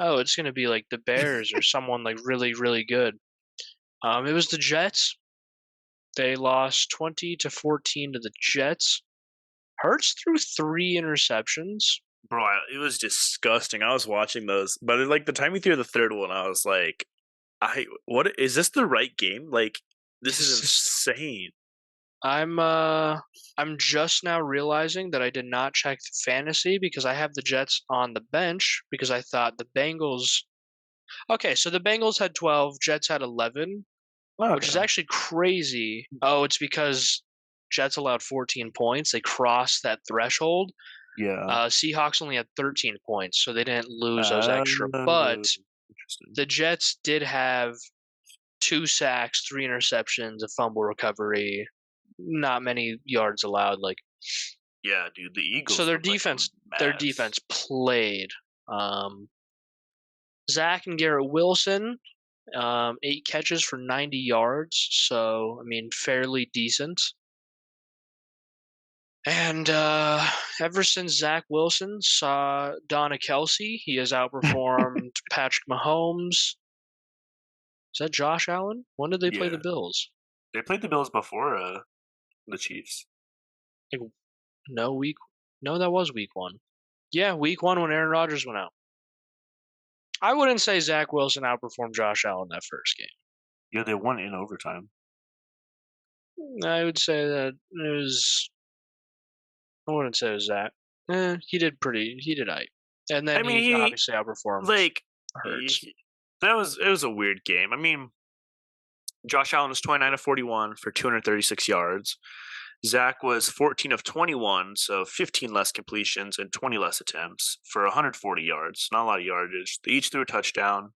oh, it's going to be like the Bears or someone like really, really good. It was the Jets. They lost 20-14 to the Jets. Hurts threw 3 interceptions. Bro, it was disgusting. I was watching those, but like the time he threw the third one, I was like, what is this the right game? Like, this is insane. I'm just now realizing that I did not check fantasy because I have the Jets on the bench because I thought the Bengals. Okay, so the Bengals had 12, Jets had 11, which is actually crazy. Oh, it's because Jets allowed 14 points. They crossed that threshold. Yeah. Seahawks only had 13 points, so they didn't lose those extra. But Interesting. the Jets did have 2 sacks, 3 interceptions, a fumble recovery, not many yards allowed. Like, Yeah, dude, the Eagles. so their look like a defense mess. played. Zach and Garrett Wilson, 8 catches for 90 yards. So, I mean, fairly decent. And ever since Zach Wilson saw Donna Kelsey, he has outperformed Patrick Mahomes. Is that Josh Allen? When did they play the Bills? They played the Bills before the Chiefs. No, that was week 1. Yeah, week 1 when Aaron Rodgers went out. I wouldn't say Zach Wilson outperformed Josh Allen that first game. Yeah, they won in overtime. I would say that it was. I wouldn't say it was that. He did aight. And then he obviously outperformed Hurts. It was a weird game. I mean, Josh Allen was 29 of 41 for 236 yards. Zach was 14 of 21, so 15 less completions and 20 less attempts for 140 yards. Not a lot of yardage. They each threw a touchdown.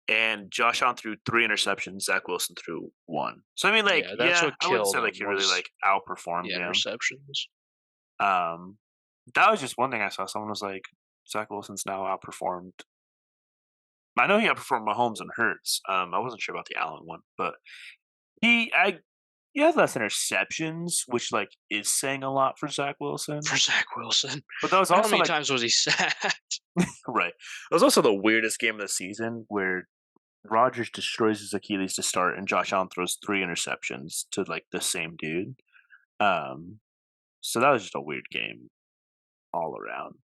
And Josh Allen threw 3 interceptions. Zach Wilson threw 1. So I mean, like, that's what I wouldn't say killed like he him really was like outperformed the him. interceptions. That was just one thing I saw. Someone was like, Zach Wilson's now outperformed. I know he outperformed Mahomes and Hurts. I wasn't sure about the Allen one, but he had less interceptions, which like is saying a lot for Zach Wilson. But that was also how many times was he sacked? Right. It was also the weirdest game of the season where Rodgers destroys his Achilles to start, and Josh Allen throws 3 interceptions to like the same dude. So that was just a weird game all around.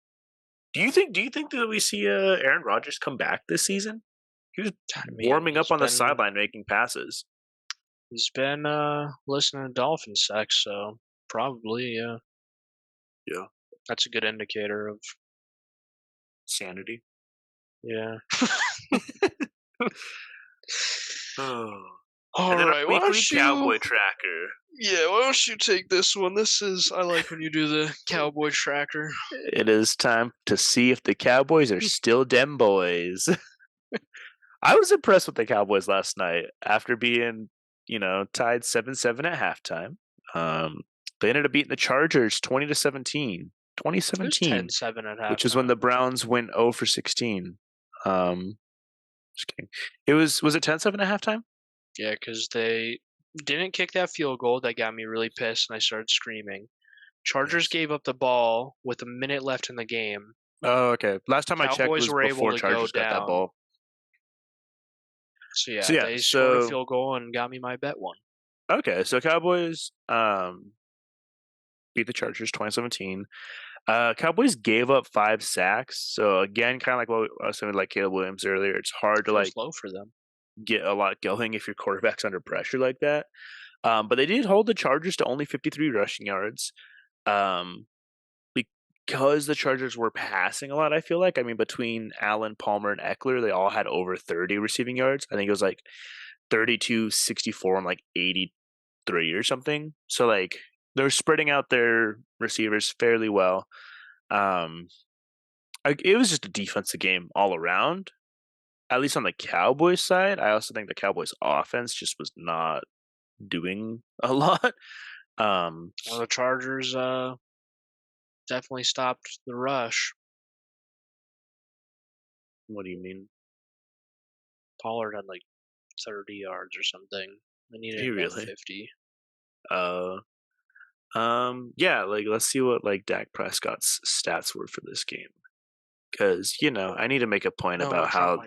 Do you think that we see Aaron Rodgers come back this season? He was warming up on the sideline making passes. He's been listening to Dolphin sex, so probably, yeah. Yeah. That's a good indicator of sanity. Yeah. All right, weekly Cowboy tracker. Yeah, why don't you take this one? I like when you do the Cowboy tracker. It is time to see if the Cowboys are still dem boys. I was impressed with the Cowboys last night after being, tied 7-7 at halftime. They ended up beating the Chargers 20-17. 2017, 10-7 at halftime, which is when the Browns went 0 for 16. Just kidding. Was it 10-7 at halftime? Yeah, because they didn't kick that field goal. That got me really pissed, and I started screaming. Chargers gave up the ball with a minute left in the game. Oh, okay. Last time I checked was before Chargers got that ball. So they scored a field goal and got me my bet one. Okay, so Cowboys beat the Chargers 2017. Cowboys gave up 5 sacks. So again, kind of like what I was saying with like Caleb Williams earlier, it's hard to like low for them. Get a lot going if your quarterback's under pressure like that. But they did hold the Chargers to only 53 rushing yards. Because the Chargers were passing a lot, I feel like. I mean, between Allen, Palmer, and Eckler, they all had over 30 receiving yards. I think it was like 32, 64, and like 83 or something. So like they're spreading out their receivers fairly well. It was just a defensive game all around. At least on the Cowboys side, I also think the Cowboys offense just was not doing a lot. Well, the Chargers definitely stopped the rush. What do you mean? Pollard had like 30 yards or something. I needed really? 50. Yeah, like let's see what like Dak Prescott's stats were for this game. Because, I need to make a point about how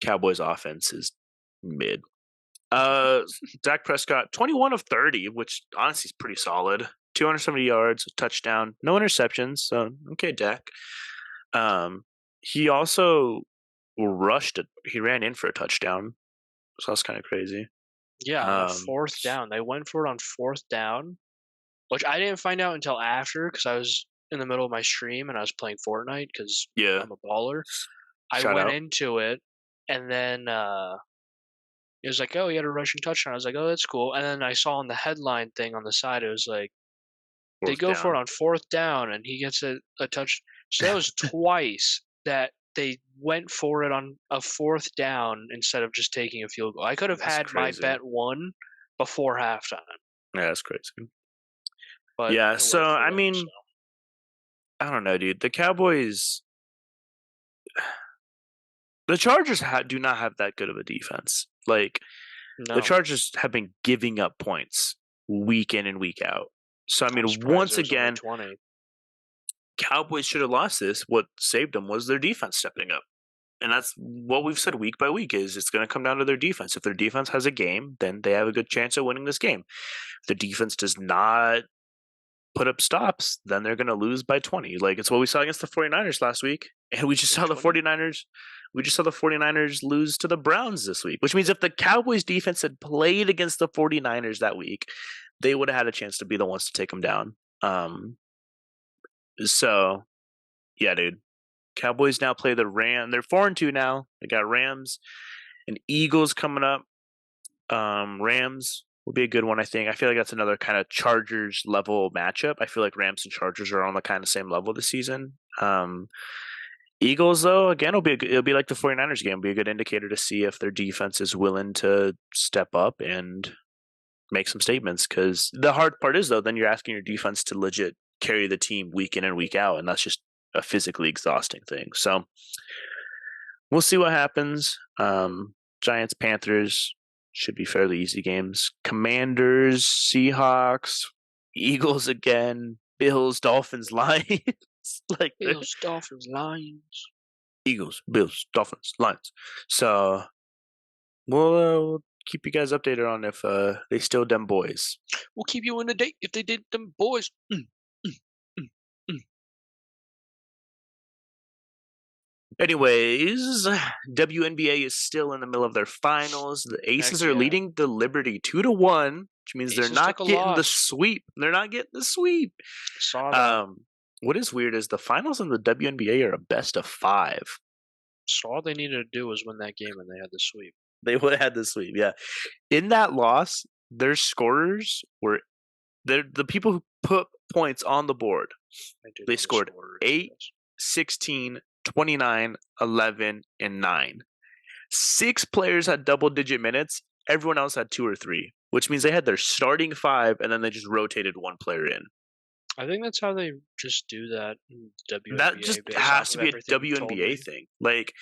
Cowboys offense is mid. Dak Prescott, 21 of 30, which honestly is pretty solid. 270 yards, a touchdown, no interceptions. So, okay, Dak. He also he ran in for a touchdown. So that's kind of crazy. Yeah, on a fourth down. They went for it on fourth down, which I didn't find out until after because I was in the middle of my stream and I was playing Fortnite because Yeah. I'm a baller. I Shout went out. into it, and then it was like, oh, he had a rushing touchdown. I was like, oh, that's cool. And then I saw on the headline thing on the side, it was like, they go for it on fourth down, and he gets a touch. So that was twice that they went for it on a fourth down instead of just taking a field goal. I could have had my bet won before halftime. Yeah, that's crazy. But yeah, so I them, mean, I don't know, dude. The Cowboys, the Chargers do not have that good of a defense. Like, the Chargers have been giving up points week in and week out. So I mean, once again, Cowboys should have lost this. What saved them was their defense stepping up. And that's what we've said week by week is it's going to come down to their defense. If their defense has a game, then they have a good chance of winning this game. If the defense does not put up stops, then they're going to lose by 20. Like, it's what we saw against the 49ers last week. And we just saw the 49ers lose to the Browns this week, which means if the Cowboys defense had played against the 49ers that week, they would have had a chance to be the ones to take them down. So yeah, dude. Cowboys now play the Rams. They're 4-2 now. They got Rams and Eagles coming up. Rams will be a good one, I think. I feel like that's another kind of Chargers level matchup. I feel like Rams and Chargers are on the kind of same level this season. Eagles, though, again, it'll be like the 49ers game. It'll be a good indicator to see if their defense is willing to step up and make some statements. Because the hard part is, though, then you're asking your defense to legit carry the team week in and week out, and that's just a physically exhausting thing. So we'll see what happens. Giants, Panthers should be fairly easy games. Commanders, Seahawks, Eagles again, Bills, Dolphins, Lions. Like Bills, Dolphins, Lions. Eagles, Bills, Dolphins, Lions. So we'll keep you guys updated on if they still them boys. We'll keep you in the date if they did them boys. Anyways, WNBA is still in the middle of their finals. The Aces are leading the Liberty 2-1, which means they're not getting the sweep. They're not getting the sweep. Saw that. What is weird is the finals in the WNBA are a best of 5. So all they needed to do was win that game, and they had the sweep. They would have had the sweep, yeah. In that loss, their scorers were the people who put points on the board. They scored 8, 16, 29, 11, and 9. 6 players had double-digit minutes. Everyone else had 2 or 3, which means they had their starting 5, and then they just rotated 1 player in. I think that's how they just do that in WNBA. That just has to be a WNBA thing. Like,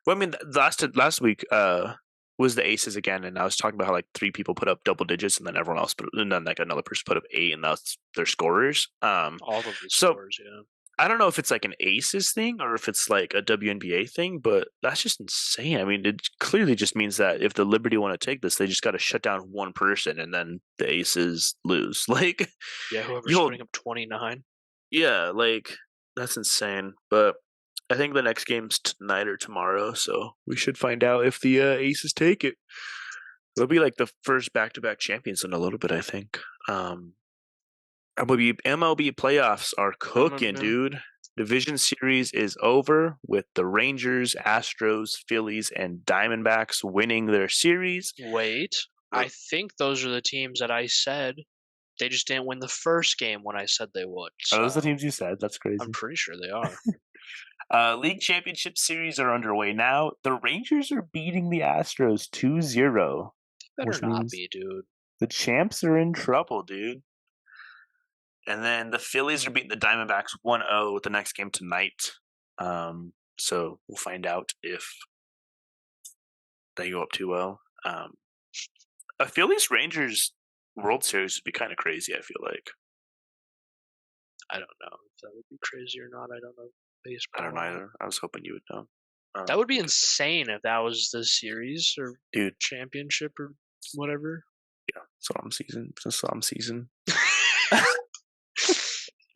well, I mean, last week was the Aces again, and I was talking about how like 3 people put up double digits, and then everyone else and then like another person put up 8, and that's their scorers. All of the scorers, yeah. I don't know if it's like an Aces thing or if it's like a WNBA thing, but that's just insane. I mean, it clearly just means that if the Liberty want to take this, they just got to shut down 1 person and then the Aces lose. Like, yeah, whoever's putting up 29. Yeah, like, that's insane. But I think the next game's tonight or tomorrow, so we should find out if the Aces take it. They'll be like the first back-to-back champions in a little bit, I think. MLB playoffs are cooking, dude. Division series is over with the Rangers, Astros, Phillies, and Diamondbacks winning their series. Wait, I think those are the teams that I said. They just didn't win the first game when I said they would. So are those the teams you said? That's crazy. I'm pretty sure they are. League championship series are underway now. The Rangers are beating the Astros 2-0. They better not be, dude. The champs are in trouble, dude. And then the Phillies are beating the Diamondbacks 1-0 with the next game tonight. So we'll find out if they go up 2-0. A Phillies-Rangers World Series would be kind of crazy, I feel like. I don't know if that would be crazy or not. I don't know baseball. I don't know either. I was hoping you would know. That would be insane if that was the series or championship or whatever. Yeah, Psalm season.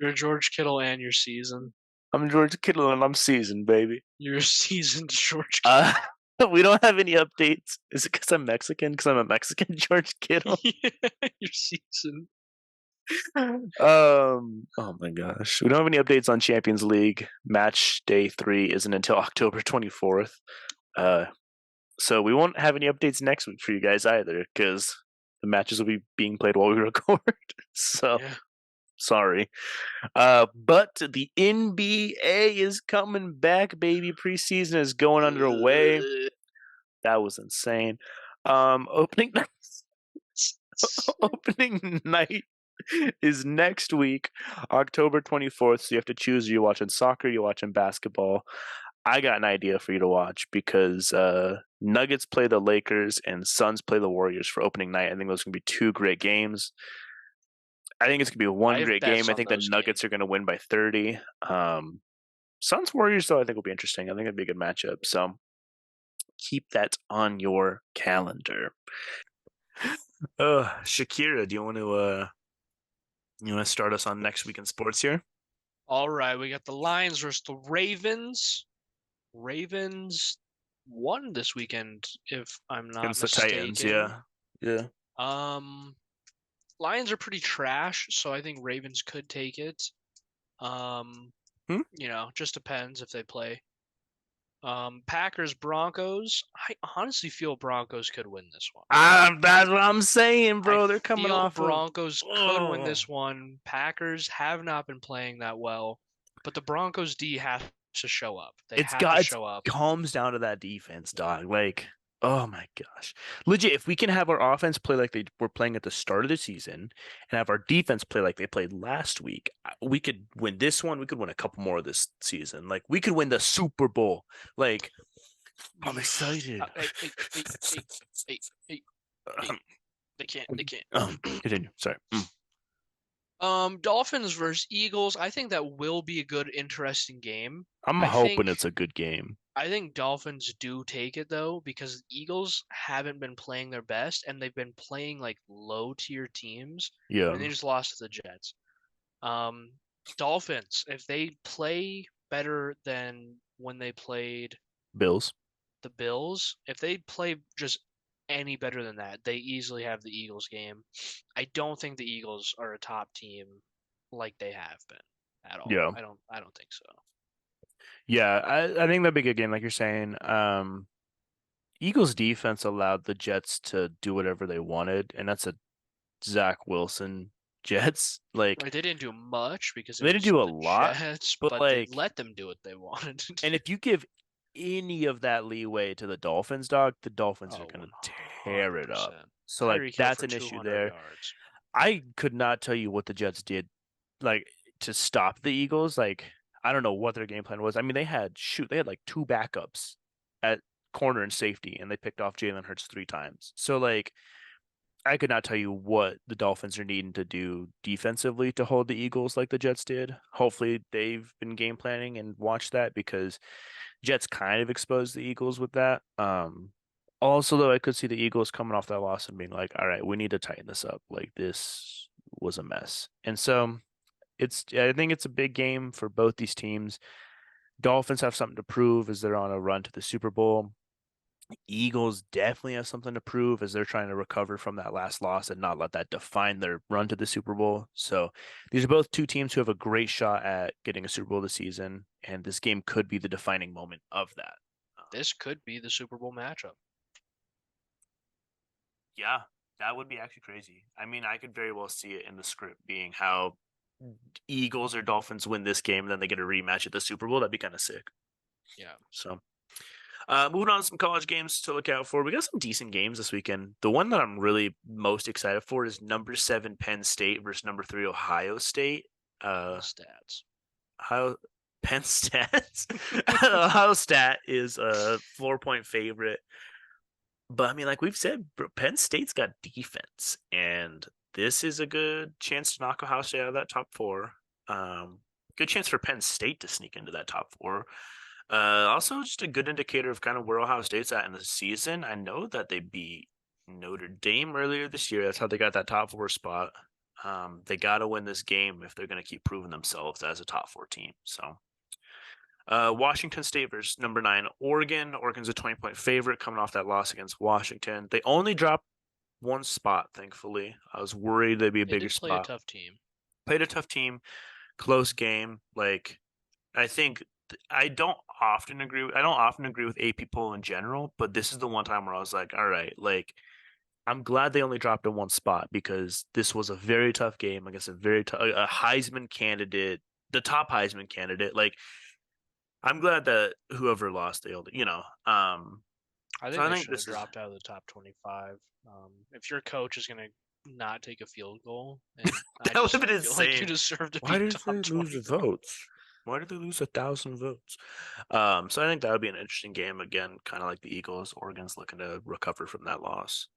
You're George Kittle and your season. I'm George Kittle and I'm seasoned, baby. You're seasoned George Kittle. We don't have any updates. Is it because I'm Mexican? Because I'm a Mexican George Kittle? Your season. Oh my gosh. We don't have any updates on Champions League. Match day 3 isn't until October 24th. So we won't have any updates next week for you guys either, because the matches will be being played while we record. So Yeah. sorry. But the NBA is coming back, baby. Preseason is going underway. That was insane. Opening opening night is next week, October 24th. So you have to choose. Are you watching soccer? Are you watching basketball? I got an idea for you to watch because Nuggets play the Lakers and Suns play the Warriors for opening night. I think those are going to be 2 great games. I think it's going to be one have great bets game. I on think the those Nuggets games. are going to win by 30. Suns Warriors, though, I think will be interesting. I think it'd be a good matchup. So keep that on your calendar. Shakira, do you want to start us on next week in sports here? All right, we got the Lions versus the Ravens. Ravens won this weekend, if I'm not Against the mistaken. Titans, yeah. Lions are pretty trash, so I think Ravens could take it. Just depends if they play. Packers Broncos. I honestly feel Broncos could win this one. That's what I'm saying, bro. They're coming feel off Broncos could win this one. Packers have not been playing that well, but the Broncos D has to show up. They have to show up. It comes down to that defense, dog. Like, oh my gosh. Legit, if we can have our offense play like they were playing at the start of the season and have our defense play like they played last week, we could win this one. We could win a couple more this season. Like, we could win the Super Bowl. Like, I'm excited. Hey. They can't. Continue. Sorry. Dolphins versus Eagles. I think that will be a good, interesting game. I'm hoping it's a good game. I think Dolphins do take it though, because the Eagles haven't been playing their best and they've been playing like low tier teams. Yeah. And they just lost to the Jets. Dolphins, if they play better than when they played the Bills, if they play just any better than that, they easily have the Eagles game. I don't think the Eagles are a top team like they have been at all. Yeah. I don't think so. Yeah, I think that'd be a good game, like you're saying. Eagles defense allowed the Jets to do whatever they wanted, and that's a Zach Wilson Jets. Like, they didn't do much because they didn't do a lot, Jets, but they let them do what they wanted. And if you give any of that leeway to the Dolphins, dog, the Dolphins are going to tear it up. So, like, that's an issue there. Yards. I could not tell you what the Jets did, like, to stop the Eagles. Like, I don't know what their game plan was. I mean, they had like 2 backups at corner and safety, and they picked off Jalen Hurts 3 times. So, like, I could not tell you what the Dolphins are needing to do defensively to hold the Eagles like the Jets did. Hopefully, they've been game planning and watched that, because Jets kind of exposed the Eagles with that. Also, though, I could see the Eagles coming off that loss and being like, all right, we need to tighten this up. Like, this was a mess. And so I think it's a big game for both these teams. Dolphins have something to prove as they're on a run to the Super Bowl. Eagles definitely have something to prove as they're trying to recover from that last loss and not let that define their run to the Super Bowl. So these are both 2 teams who have a great shot at getting a Super Bowl this season, and this game could be the defining moment of that. This could be the Super Bowl matchup. Yeah, that would be actually crazy. I mean, I could very well see it in the script being how Eagles or Dolphins win this game and then they get a rematch at the Super Bowl. That'd be kind of sick. Yeah. So moving on to some college games to look out for. We got some decent games this weekend. The one that I'm really most excited for is number 7 Penn State versus number 3 Ohio State. Stats. Penn Stats. Ohio State is a 4-point favorite. But I mean, like we've said, Penn State's got defense, and this is a good chance to knock Ohio State out of that top 4. Good chance for Penn State to sneak into that top 4. Also, just a good indicator of kind of where Ohio State's at in the season. I know that they beat Notre Dame earlier this year. That's how they got that top 4 spot. They got to win this game if they're going to keep proving themselves as a top 4 team. So Washington State versus number 9 Oregon. Oregon's a 20-point favorite coming off that loss against Washington. They only dropped one spot, thankfully. I was worried they'd be a They bigger did play a spot. tough team. Played a tough team, close game. Like, I think I don't often agree with AP poll in general, but this is the one time where I was like, all right, like I'm glad they only dropped in one spot because this was a very tough game against a a Heisman candidate, the top Heisman candidate. Like, I'm glad that whoever lost, they, I so think I they think should have this is dropped out of the top 25. If your coach is going to not take a field goal, and I that would just have been don't feel like you insane. deserve to Why be did top they lose the 25. votes? Why did they lose 1,000 votes? So I think that would be an interesting game again, kind of like the Eagles. Oregon's looking to recover from that loss.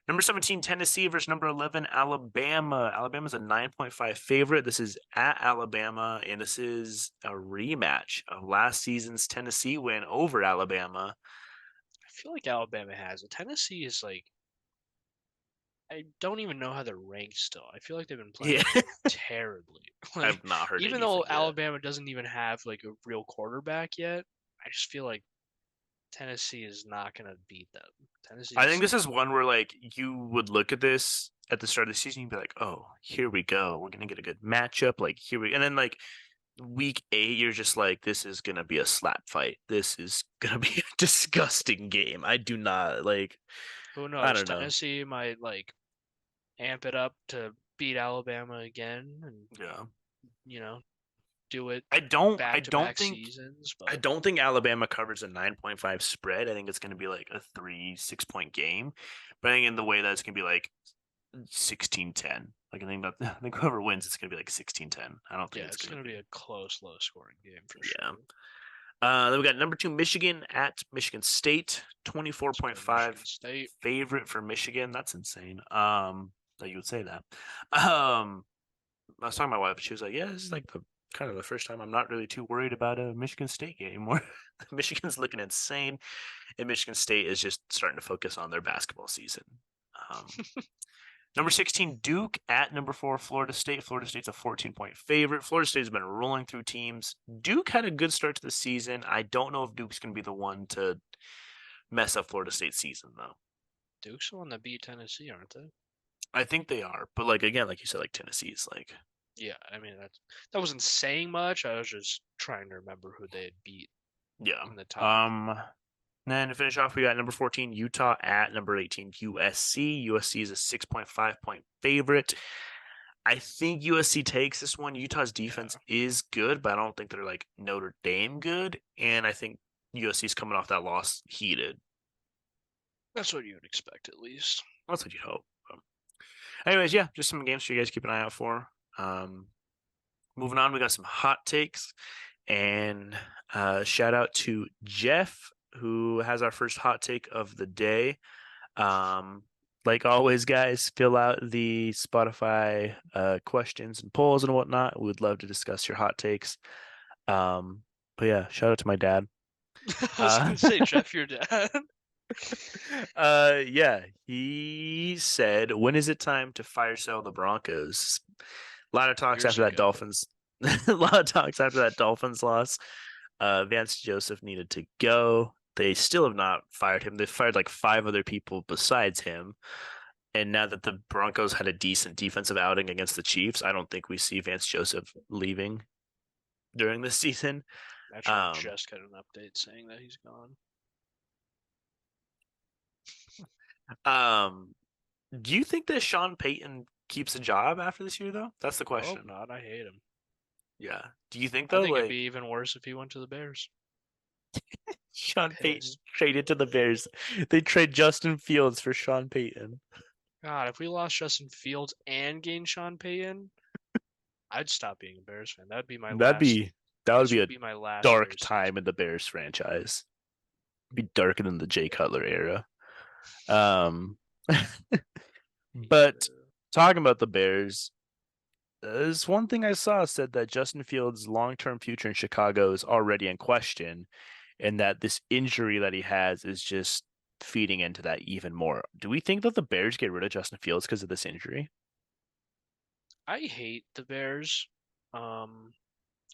Number 17, Tennessee versus number 11, Alabama. Alabama's a 9.5 favorite. This is at Alabama, and this is a rematch of last season's Tennessee win over Alabama. I feel like Alabama has it. Tennessee is like, I don't even know how they're ranked still. I feel like they've been playing Yeah, terribly. Like, I've not heard even anything though yet. Alabama doesn't even have like a real quarterback yet, I just feel like Tennessee is not going to beat them. I think Tennessee's this is one where like you would look at this at the start of the season, you'd be like, "Oh, here we go. We're gonna get a good matchup." Like and then like week 8, you're just like, "This is gonna be a slap fight. This is gonna be a disgusting game." I do not like. who I knows? don't know. Tennessee might like amp it up to beat Alabama again, and Yeah, you know do it I don't. I back to don't back think. seasons. I But don't think Alabama covers a 9.5 spread. I think it's going to be like a 3-6 point game. But I think in the way that it's going to be like 16-10. Like I think whoever wins, it's gonna be like 16-10. I don't think yeah, it's it's gonna going to be be. a close, low scoring game for Yeah. sure. Then we got number 2 Michigan at Michigan State, Let's go Michigan 24.5 State. favorite for Michigan. That's insane. That you would say that. Um, I was talking to my wife. She was like, "Yeah, this is like the kind of the first time I'm not really too worried about a Michigan State game anymore. Michigan's looking insane, and Michigan State is just starting to focus on their basketball season." Um, Number 16, Duke at number 4, Florida State. Florida State's a 14-point favorite. Florida State's been rolling through teams. Duke had a good start to the season. I don't know if Duke's going to be the one to mess up Florida State's season, though. Duke's the one that beat Tennessee, aren't they? I think they are. But, like, again, like you said, like Tennessee's like. Yeah, I mean that wasn't saying much. I was just trying to remember who they had beat Yeah. in the top. Then to finish off, we got number 14, Utah at number 18, USC. USC is a 6.5-point favorite. I think USC takes this one. Utah's defense is good, but I don't think they're like Notre Dame good. And I think USC's coming off that loss heated. That's what you would expect, at least. That's what you hope. Anyways, yeah, just some games for you guys to keep an eye out for. Moving on, we got some hot takes. And shout out to Jeff, who has our first hot take of the day. Like always, guys, fill out the Spotify questions and polls and whatnot. We would love to discuss your hot takes. But yeah, shout out to my dad. I was gonna say, Jeff, your dad. Yeah, he said, "When is it time to fire sell the Broncos?" A lot of talks Years after that ago. Dolphins. A lot of talks after that Dolphins loss. Vance Joseph needed to go. They still have not fired him. They've fired like 5 other people besides him. And now that the Broncos had a decent defensive outing against the Chiefs, I don't think we see Vance Joseph leaving during this season. Actually, I just got an update saying that he's gone. Do you think that Sean Payton keeps a job after this year, though? That's the I hope question. not. I hate him. Yeah. Do you think I though, think it'd like be even worse if he went to the Bears. Sean Payton Pissed. traded to the Bears? They trade Justin Fields for Sean Payton. God, if we lost Justin Fields and gained Sean Payton, I'd stop being a Bears fan. That'd be my last. That would This be would a be my last dark Bears time season. in the Bears franchise. It'd be darker than the Jay Cutler era. Um, but talking about the Bears, there's one thing I saw said that Justin Fields' long-term future in Chicago is already in question, and that this injury that he has is just feeding into that even more. Do we think that the Bears get rid of Justin Fields because of this injury? I hate the Bears.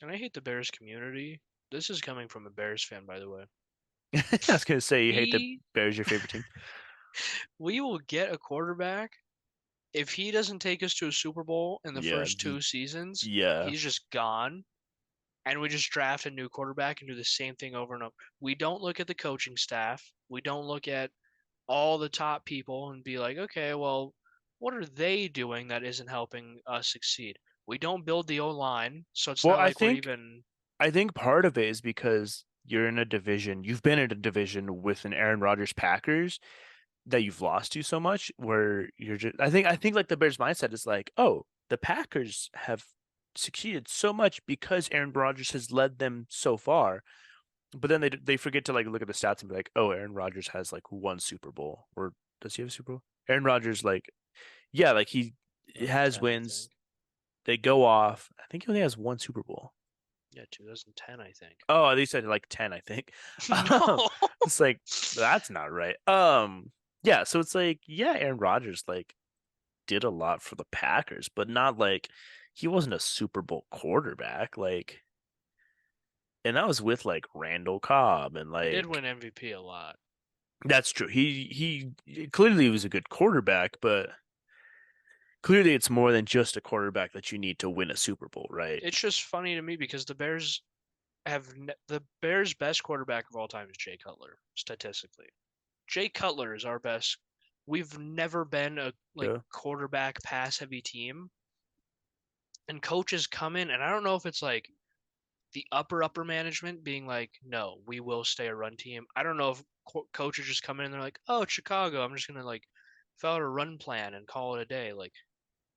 And I hate the Bears community. This is coming from a Bears fan, by the way. I was gonna say you hate the We Bears, your favorite team. we will get a quarterback if he doesn't take us to a Super Bowl in the Yeah, first 2 seasons. yeah. He's just gone, and we just draft a new quarterback and do the same thing over and over. We don't look at the coaching staff. We don't look at all the top people and be like, okay, well, what are they doing that isn't helping us succeed? We don't build the O line, so it's Well, not like we're even. I think part of it is because you're in a division. You've been in a division with an Aaron Rodgers Packers that you've lost to so much, where you're just. I think like the Bears mindset is like, oh, the Packers have succeeded so much because Aaron Rodgers has led them so far. But then they forget to like look at the stats and be like, oh, Aaron Rodgers has like one Super Bowl, or does he have a Super Bowl? Aaron Rodgers, like, yeah, like he has 2010, I wins. think. They go off. I think he only has one Super Bowl. Yeah, 2010, I think. Oh, they said like 10, I think. No. It's like that's not right. Yeah, so it's like, yeah, Aaron Rodgers like did a lot for the Packers, but not like he wasn't a Super Bowl quarterback, like, and that was with like Randall Cobb and He did like win MVP a lot. that's true. He clearly was a good quarterback, but clearly it's more than just a quarterback that you need to win a Super Bowl, right? It's just funny to me because the Bears' best quarterback of all time is Jay Cutler, statistically. Jay Cutler is our best. We've never been a Yeah. quarterback pass heavy team, and coaches come in, and I don't know if it's like the upper management being like, no, we will stay a run team. I don't know if coaches just come in and they're like, oh, it's Chicago, I'm just gonna like fill out a run plan and call it a day. Like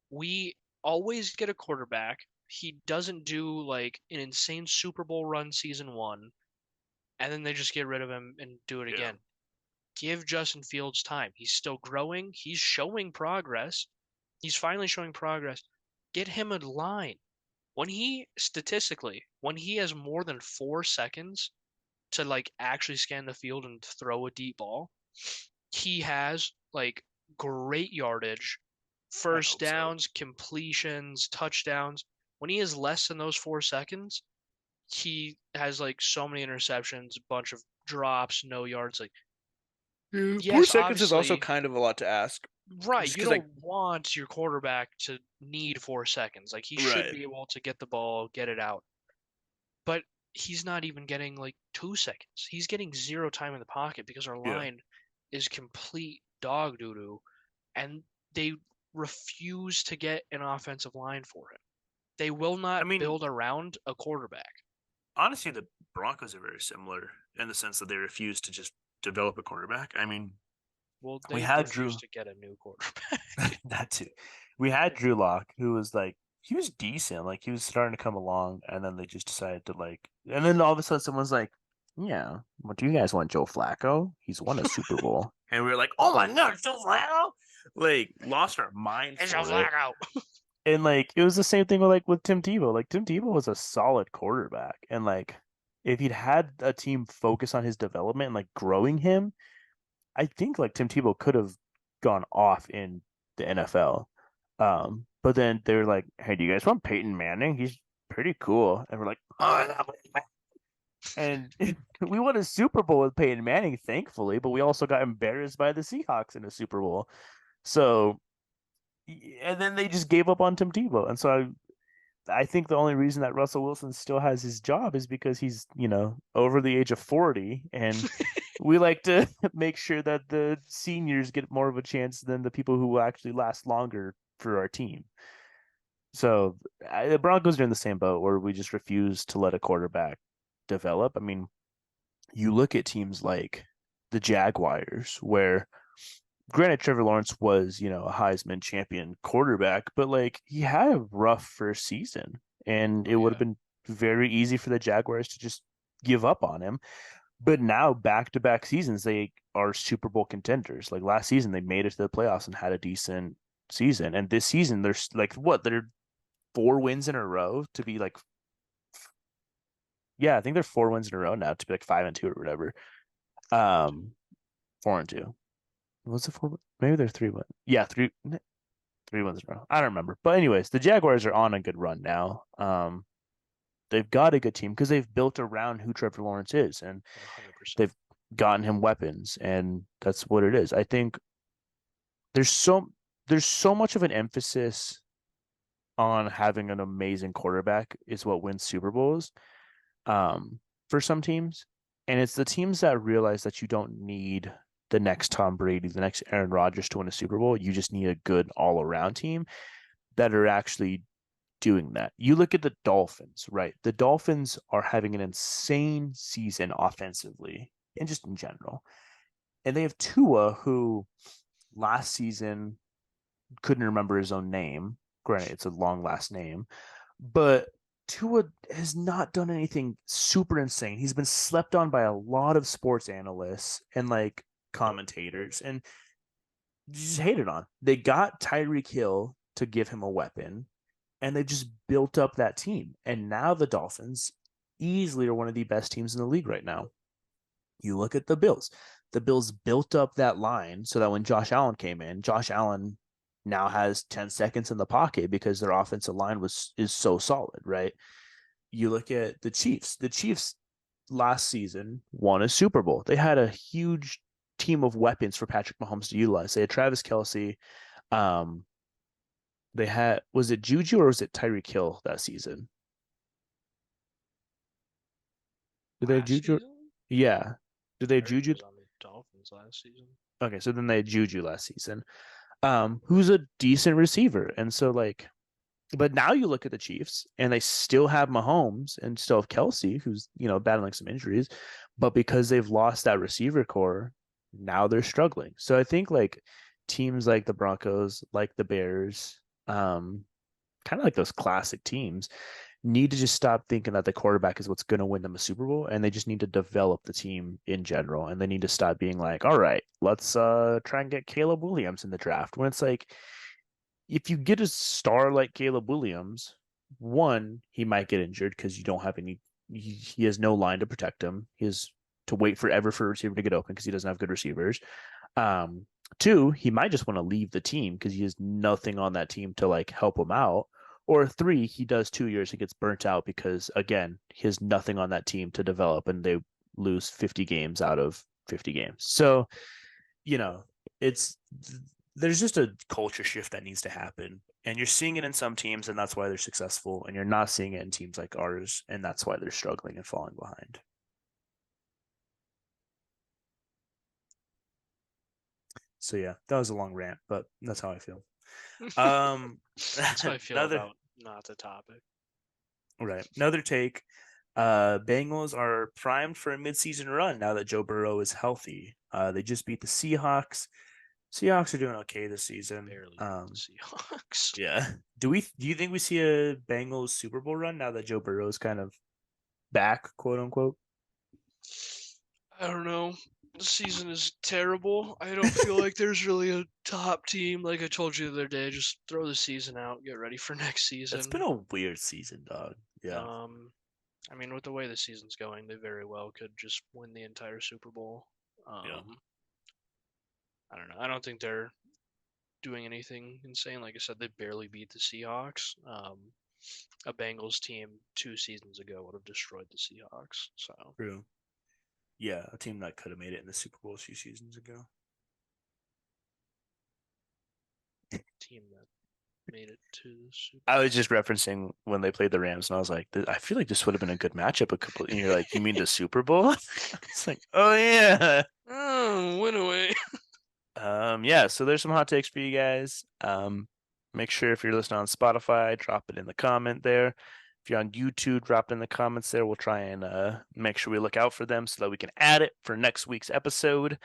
we always get a quarterback. He doesn't do like an insane Super Bowl run season one, and then they just get rid of him and do it Yeah. again. Give Justin Fields time. He's still growing. He's showing progress. He's finally showing progress. Get him a line. When he has more than 4 seconds to like actually scan the field and throw a deep ball, he has like great yardage, I first hope so. downs, completions, touchdowns. When he has less than those 4 seconds, he has like so many interceptions, a bunch of drops, no yards. Like, Yeah, four yes, seconds is also obviously, kind of a lot to ask. right. Just You because, like, don't want your quarterback to need 4 seconds. Like, he should right. be able to get the ball, get it out. But he's not even getting like 2 seconds. He's getting zero time in the pocket because our Yeah. line is complete dog doo doo, and they refuse to get an offensive line for him. They will I not mean, build around a quarterback. honestly, the Broncos are very similar in the sense that they refuse to just develop a quarterback. I mean, Well, we they had refuse Drew to get a new quarterback. that too. We had Drew Lock, who was like he was decent, like he was starting to come along, and then they just decided to like, and then all of a sudden someone's like, "Yeah, what do you guys want, Joe Flacco? He's won a Super Bowl," and we were like, "Oh my God, Joe Flacco!" Like lost our mind It's a for it. blackout. And like it was the same thing with like with Tim Tebow. Like Tim Tebow was a solid quarterback, and like if he'd had a team focus on his development and like growing him, I think like Tim Tebow could have gone off in the NFL. But then they were like, "Hey, do you guys want Peyton Manning? He's pretty cool." And we're like, "Oh, no." And we won a Super Bowl with Peyton Manning, thankfully, but we also got embarrassed by the Seahawks in a Super Bowl. So, and then they just gave up on Tim Tebow, and so I think the only reason that Russell Wilson still has his job is because he's, over the age of 40, and we like to make sure that the seniors get more of a chance than the people who will actually last longer for our team. So the Broncos are in the same boat where we just refuse to let a quarterback develop. I mean, you look at teams like the Jaguars, where granted Trevor Lawrence was, a Heisman champion quarterback, but like he had a rough first season, and Oh it would have yeah. been very easy for the Jaguars to just give up on him. But now back to back seasons, they are Super Bowl contenders. Like last season, they made it to the playoffs and had a decent season. And this season, there's like what? They're 4 wins in a row to be like, yeah, I think they're 4 wins in a row now to be like 5-2 or whatever. 4-2. 4-2. Was it 4? Maybe they're 3-1. Yeah, 3 wins in a row. I don't remember. But anyways, the Jaguars are on a good run now. they've got a good team because they've built around who Trevor Lawrence is, and 100%. they've gotten him weapons, and that's what it is. I think there's so much of an emphasis on having an amazing quarterback is what wins Super Bowls, for some teams, and it's the teams that realize that you don't need the next Tom Brady, the next Aaron Rodgers to win a Super Bowl. You just need a good all around team that are actually doing that. You look at the Dolphins, right? The Dolphins are having an insane season offensively and just in general. And they have Tua, who last season couldn't remember his own name. Granted, it's a long last name, but Tua has not done anything super insane. He's been slept on by a lot of sports analysts and like commentators, and just hated on. They got Tyreek Hill to give him a weapon, and they just built up that team. And now the Dolphins easily are one of the best teams in the league right now. You look at the Bills. The Bills built up that line so that when Josh Allen came in, Josh Allen now has 10 seconds in the pocket because their offensive line is so solid, right? You look at the Chiefs. The Chiefs last season won a Super Bowl. They had a huge team of weapons for Patrick Mahomes to utilize. They had Travis Kelce. They had, was it Juju or was it Tyreek Hill that season? Did they have Juju? Season? Yeah. Did they have Juju? Was on the Dolphins last season. Okay, so then they had Juju last season. Who's a decent receiver. And so like, but now you look at the Chiefs and they still have Mahomes and still have Kelce, who's, battling some injuries, but because they've lost that receiver core, now they're struggling. So I think like teams like the Broncos, like the Bears, kind of like those classic teams, need to just stop thinking that the quarterback is what's going to win them a Super Bowl, and they just need to develop the team in general. And they need to stop being like, all right, let's try and get Caleb Williams in the draft. When it's like, if you get a star like Caleb Williams, one, he might get injured because you don't have any. He has no line to protect him. He has to wait forever for a receiver to get open because he doesn't have good receivers. Two, he might just want to leave the team because he has nothing on that team to like help him out. Or three, he does 2 years and gets burnt out because again, he has nothing on that team to develop, and they lose 50 games out of 50 games. So, it's there's just a culture shift that needs to happen, and you're seeing it in some teams, and that's why they're successful, and you're not seeing it in teams like ours, and that's why they're struggling and falling behind. So yeah, that was a long rant, but that's how I feel. That's how I feel about not the topic. Right. Another take. Bengals are primed for a midseason run now that Joe Burrow is healthy. They just beat the Seahawks. Seahawks are doing okay this season. Barely the Seahawks. Yeah. Do you think we see a Bengals Super Bowl run now that Joe Burrow is kind of back, quote unquote? I don't know. The season is terrible. I don't feel like there's really a top team. Like I told you the other day, just throw the season out, get ready for next season. It's been a weird season, dog. Yeah. I mean, with the way the season's going, they very well could just win the entire Super Bowl. Yeah. I don't know. I don't think they're doing anything insane. Like I said, they barely beat the Seahawks. A Bengals team 2 seasons ago would have destroyed the Seahawks. So true. Yeah, a team that could have made it in the Super Bowl 2 seasons ago. Team that made it to the Super Bowl. I was just referencing when they played the Rams, and I was like, I feel like this would have been a good matchup. And you're like, you mean the Super Bowl? It's like, oh yeah. Oh, win away. Yeah, so there's some hot takes for you guys. Make sure if you're listening on Spotify, drop it in the comment there. If you're on YouTube, drop it in the comments there. We'll try and make sure we look out for them so that we can add it for next week's episode.